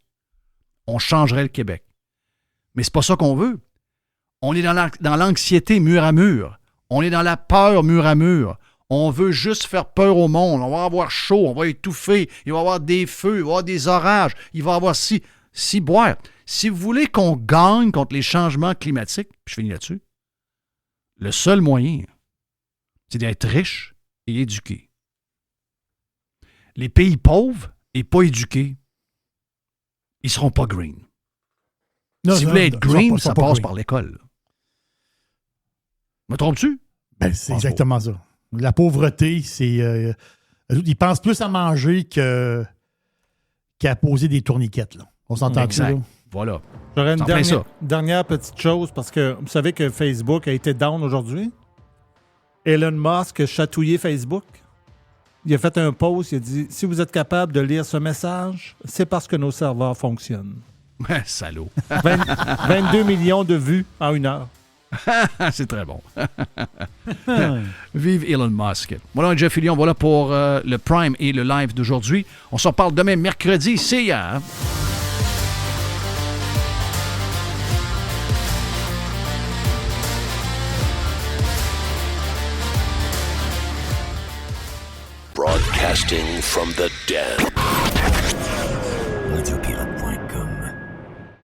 on changerait le Québec. Mais c'est pas ça qu'on veut. On est dans l'anxiété mur à mur. On est dans la peur mur à mur. On veut juste faire peur au monde. On va avoir chaud, on va étouffer, il va y avoir des feux, il va y avoir des orages, il va y avoir si boire. Si vous voulez qu'on gagne contre les changements climatiques, puis je finis là-dessus, le seul moyen, c'est d'être riche et éduqué. Les pays pauvres et pas éduqués, ils ne seront pas green. Si vous voulez être green, ça passe par l'école. Me trompes-tu? Ben, c'est exactement ça. La pauvreté, c'est... ils pensent plus à manger qu'à poser des tourniquettes. Là. On s'entend Exact. là? Voilà. J'aurais C'est en plein une ça. dernière petite chose, parce que vous savez que Facebook a été down aujourd'hui. Elon Musk a chatouillé Facebook. Il a fait un post, il a dit « Si vous êtes capable de lire ce message, c'est parce que nos serveurs fonctionnent. Salaud. » 22 millions de vues en 1 heure. C'est très bon. Vive Elon Musk. Voilà, Jeff Fillion, voilà pour le Prime et le live d'aujourd'hui. On s'en parle demain, mercredi. See ya! Broadcasting from the den.